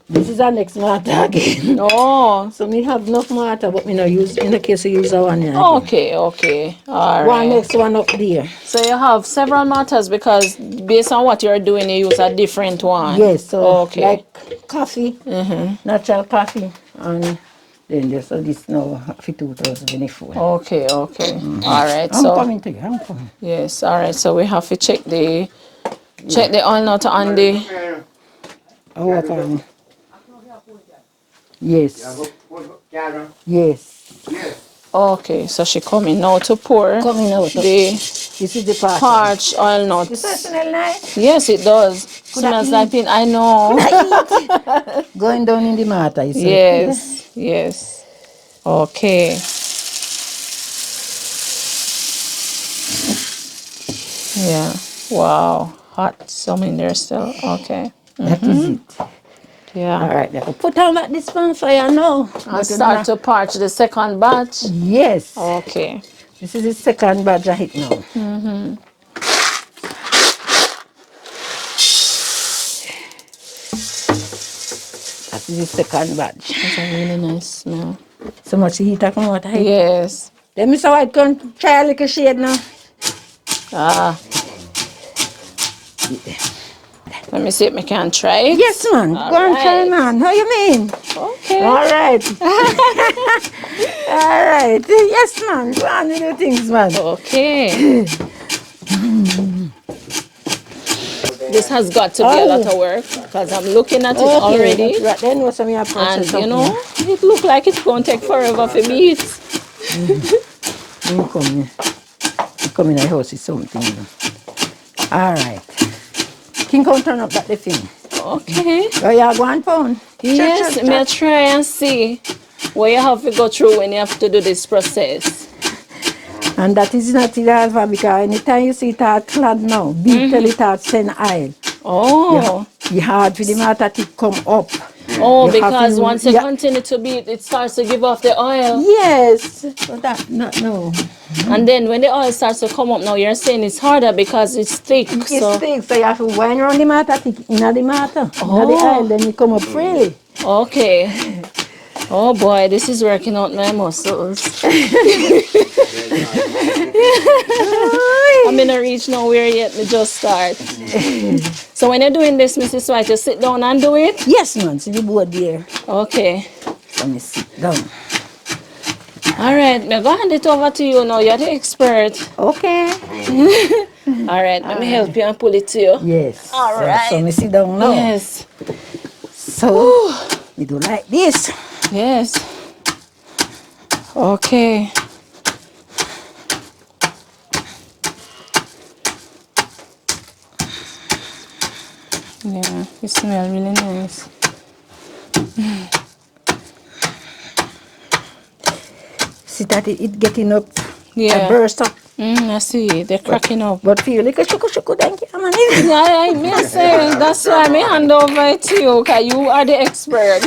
This is our next matter again. Oh. So me have enough matter, but me no use, in the case I use that one here. Okay, okay. All One right. next one up there. So you have several martyrs because based on what you're doing, you use a different one. Yes, so Okay. like coffee, natural coffee, and then there's this now for 2024. Okay, okay. All right. I'm So coming to you, I'm coming. yes, all right. So we have to check the oil now to on the. I work on Yes. Yes. Okay, so she coming now to pour Coming out. the This is the part. parched oil Does nuts. that smell nice? Yes, it does. Smells like it. I know. Going down in the matter, you see. Yes, yes. Okay. Yeah. Wow. Hot. Some in there still. Okay. That is it. Yeah. All right, now put on that this pan fire now. And start to parch the second batch. Yes. Okay. This is the second batch I hit now. That is the second batch. That's a really nice smell. So much heat I come out of it. Yes. Then Mr. White can try a little shade now. Ah. Let me see if I can try it. Yes, man. Go and try, right. man. How you mean? Okay. All right. All right. Yes, man. Go on with your things, man. Okay. This has got to be a lot of work because I'm looking at it already. Right then, what's some of your process? And you know, it look like it's going to take forever for me. You come here. You come in the house with something. You know. All right. King come turn up that the thing. Okay. Oh, you go and pound. Yes, Check. me try and see what you have to go through when you have to do this process. And that is not the alpha because anytime you see it clad now, beat till it send oil. Oh. You hard for the matter to come up. Oh, You have because to- once you yeah. continue to beat, it starts to give off the oil. Yes. But that, no. And then when the oil starts to come up now, you're saying it's harder because it's thick. It's So. thick, so you have to wind around the matter, thick in the matter, Oh. in the oil, then you come up freely. Okay. Oh boy, this is working out my muscles. I'm in a reach nowhere yet, me just start. So when you're doing this, Mrs. White, you sit down and do it? Yes, man, so you board there. Okay. Let me sit down. All right, me go hand it over to you now. You're the expert. Okay. All right, let me help you and pull it to you. Yes. All right. So me sit down now. Yes. So, we do like this. Yes. Okay. Yeah, it smells really nice. See that it getting up, Yeah. burst up. I see. They're cracking up. But feel like a shuku, thank you, man. Yeah, me say that's why me hand over to you, cause you are the expert.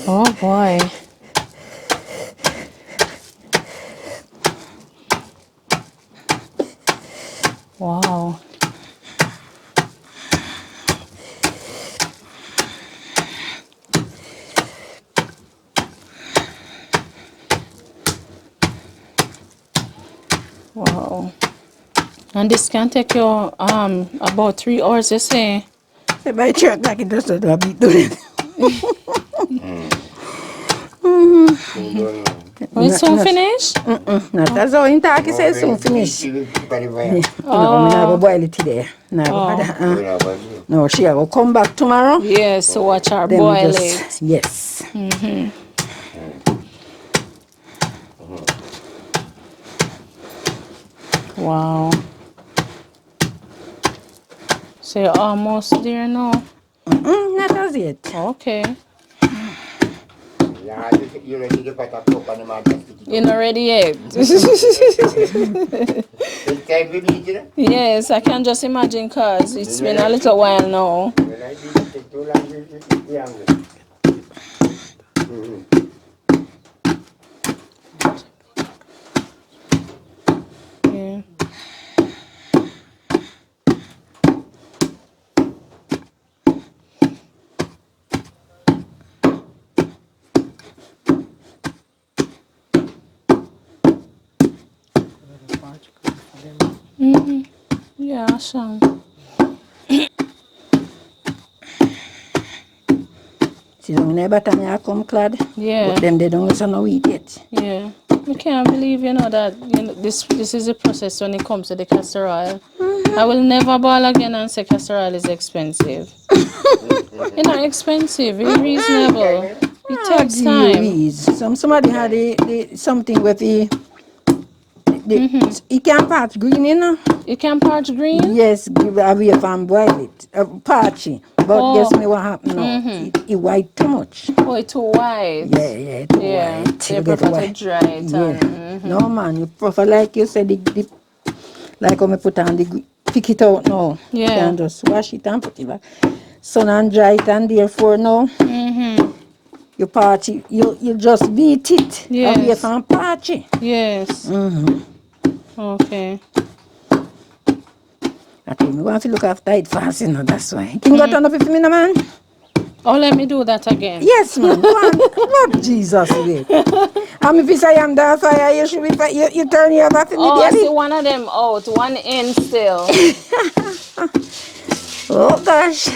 Oh boy. Wow. Wow. And this can take you about 3 hours, you say? If I check like it doesn't have to do it. When it's soon finished? Not as how in talk, he says soon finish. No, I'm not going to boil it today. No, she will come back tomorrow. Yes, so watch her Then boil just, it. yes. Wow. So you're almost there now? Not as yet. Okay. Yeah, you ready to cut a cup on the market? You're not ready yet? It's time we meet, you know? Yes, I can just imagine because it's been a little while now. When I did it, take too long, it's younger. Yeah. Yeah, sure. See, don't never time I come clad. Yeah. But them, they don't listen no eat yet. Yeah. I can't believe, that this is the process when it comes to the castor oil. I will never ball again and say castor oil is expensive. It's not expensive, it's reasonable. It takes time. Somebody had something with it can patch green, you know? You can parch green? Yes, give away from boil it. Patchy. But guess me what happened now? It white too much. Oh, it's too white. Yeah, too Yeah, white. so you prefer to dry it. Yeah. No, man, you prefer like you said, like when I put on pick it out now. Yeah. You can just wash it and put it back. Sun and dry it, and therefore now, you patchy, you just beat it away Yes. from patchy. Yes. Okay. I think we want to look after it fast, that's why. Can you go turn up with me, no, man? Oh, let me do that again. Yes, man. Go on. Lord Jesus, wait. If you say I'm the fire, you should be you turn your back to me, Oh, I daily. see one of them out, one in still. Oh, gosh.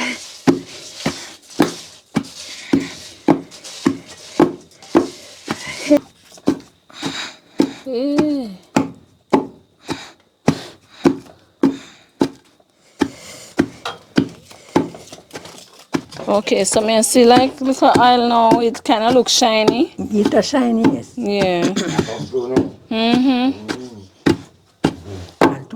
Yeah. Okay, so I see like little oil now, it kind of looks shiny. It's a shiny, yes. Yeah.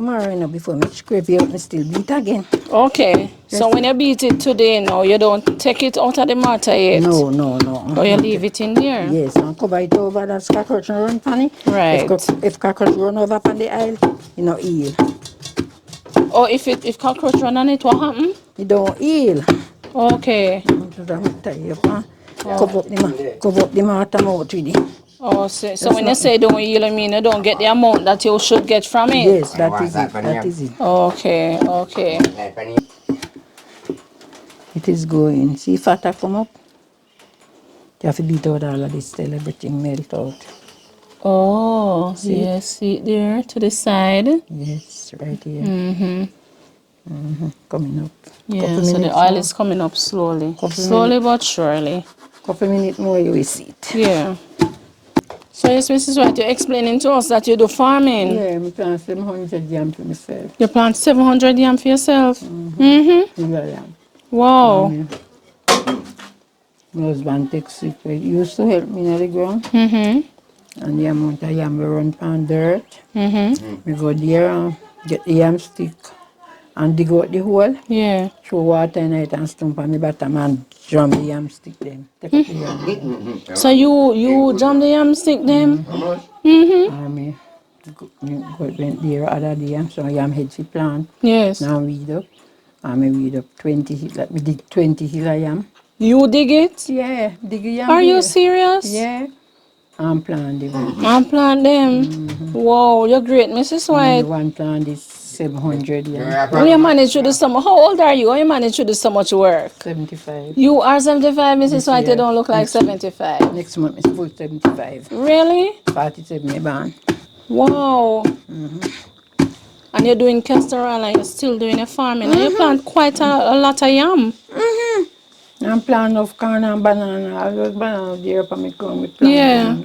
tomorrow, you know, before me scrape it up, me still beat again. Okay. So when you beat it today, no, you don't take it out of the mortar yet? No, no, no. Or you leave it in there? Yes, and cover it over that cockroach and run pan it. Right. If cockroach run over pan the aisle, you know, heal. Or if cockroach run on it, what happen? You don't heal. Okay. Cover up the mortar mouth with it. Oh, so when you say don't heal, I mean you don't get the amount that you should get from it? Yes, that is it. That is it. Okay, okay. It is going. See fatter come up? You have to beat out all of this till everything melt out. Oh, yes, see it there to the side. Yes, right here. Coming up. Yeah, so the oil is coming up slowly. Slowly but surely. Couple minutes more you will see it. Yeah. So yes, Mrs. White, you're explaining to us that you do farming. Yeah, I plant 700 yam for myself. You plant 700 yam for yourself? Yam. Wow. My husband takes it. He used to help me in the ground. And the amount of yam we run pan dirt. We go there and get the yam stick and dig out the hole. Yeah. Throw water in it and stump on the bottom and drum the yam stick them. Take up the yam. So you jam the yam stick them? And me went there other day and so yam head for plant. Yes. Now weed up. And me weed up 20 hill. Let me dig 20 hill of yam. You dig it? Yeah, dig the yam. Are you here. serious? Yeah. And plant them. And plant them? Wow, you're great, Mrs. White. One plant is 700 yam. How you manage to do so much? How old are you? How you manage to do so much work? 75. You are 75, Mrs. White. You year. don't look like 75. Next month is full 75. Really? 47 me born. Wow. And you're doing castor oil and you're still doing a farming. And you plant quite a lot of yam. I'm planting of corn and banana. I was banana there up on my ground with plant. Yeah.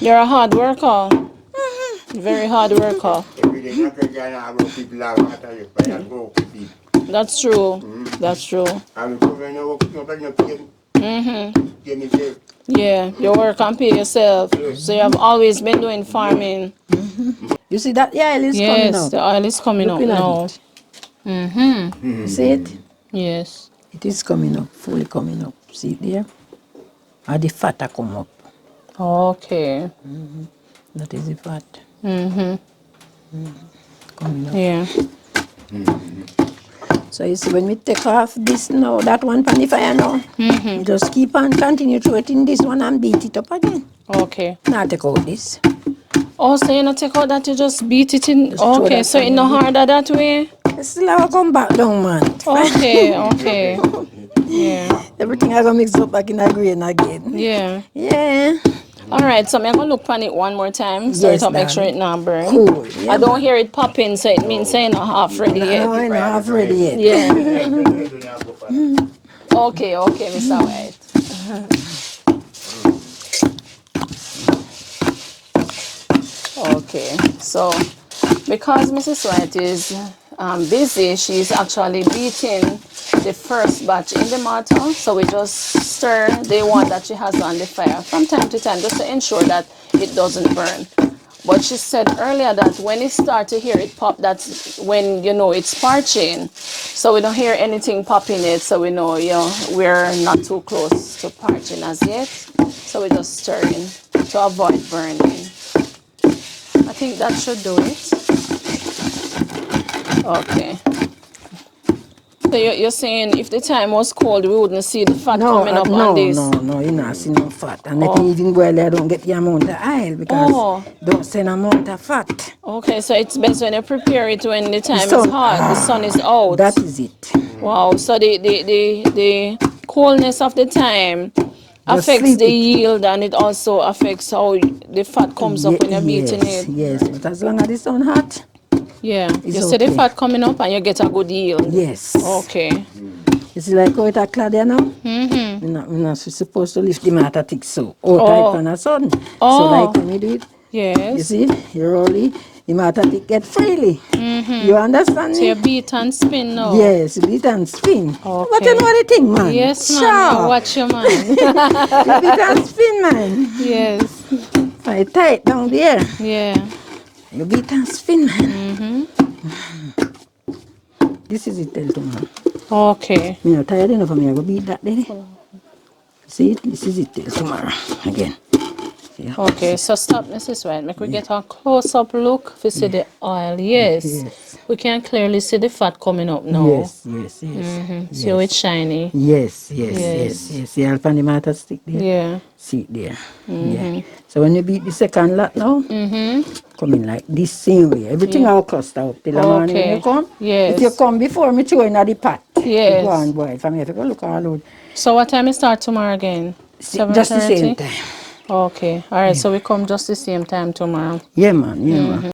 You're a hard worker. Very hard worker. Every day, not again, I will people out after you, but I go to people. That's true. That's true. I will go and work, nobody give me there. Yeah, you work and pay yourself. So you have always been doing farming. You see that? Yeah, it's coming Yes, out. the oil is coming up Looking at now. it. You see it? Yes. It is coming up, fully coming up. See it there? And the fat a come up. Okay. That is the fat. Coming up. Yeah. So you see when we take off this now, that one pan the fire now, you just keep on continue to it in this one and beat it up again. Okay. Now take out this. Oh, so you not take out that, you just beat it in. Just throw Okay, that so it's pan not in. harder that way? It's still have to come back down, man. Okay, okay. Yeah. Everything I gonna mix up back in a grain again. Yeah. Yeah. All right, so I'm going to look on it one more time so Yes, to make sure darling. it not burn. Cool. Yeah. I don't hear it popping, so it means it's not half ready No, yet. I know, half ready yet. Yeah. Okay, okay, Mr. White. Okay, so because Mrs. White is busy, she's actually beating the first batch in the mortar. So we just stir the one that she has on the fire from time to time just to ensure that it doesn't burn. But she said earlier that when it starts to hear it pop, that's when you know it's parching. So we don't hear anything popping it, so we know, you know, we're not too close to parching as yet. So we're just stirring to avoid burning. I think that should do it. Okay. So you're saying if the time was cold, we wouldn't see the fat coming up on this? No, you not see no fat. And let me even boil I don't get the amount of oil because don't send amount of fat. Okay, so it's best when you prepare it when the time sun. is hot, the sun is out. That is it. Wow, so the coldness of the time affects sleep the it. yield, and it also affects how the fat comes up when you're beating it. Yes, but as long as the sun hot, Yeah, you it's see the okay. fat coming up and you get a good yield. yes. Okay. You see like how it a clad there now? Mm-hmm. We're not supposed to lift the matter thick so. Type on a sun. So Oh. like when you do it, you Yes. see, you roll it, the matter thick get freely. You understand So me? you beat and spin now. Yes, beat and spin. Okay. But you know the thing, man. Yes, man. Sure. Watch your man. You beat and spin, man. Yes. I tight down there. Yeah. You beat and spin, man. This is it till tomorrow. Okay. Me not tired enough of me. I go beat that day. See it? This is it till tomorrow. Again. See how Okay, so stop, Mrs. White. Make we get a close-up look to see the oil. Yes. Yes. We can clearly see the fat coming up now. Yes, yes, yes. See how it's shiny. Yes, yes, Yes. yes, yes. See how funny matter stick there? Yeah. See it there. Yeah. So when you beat the second lot now, come in like this same way. Everything I'll cluster up till the morning when you come. Yes. If you come before me, throw in the pot. Yes. You go and boil. From here, if you go look all out. So what time we start tomorrow again? Just the same time. Okay. All right. So we come just the same time tomorrow. Yeah, man. Yeah, man.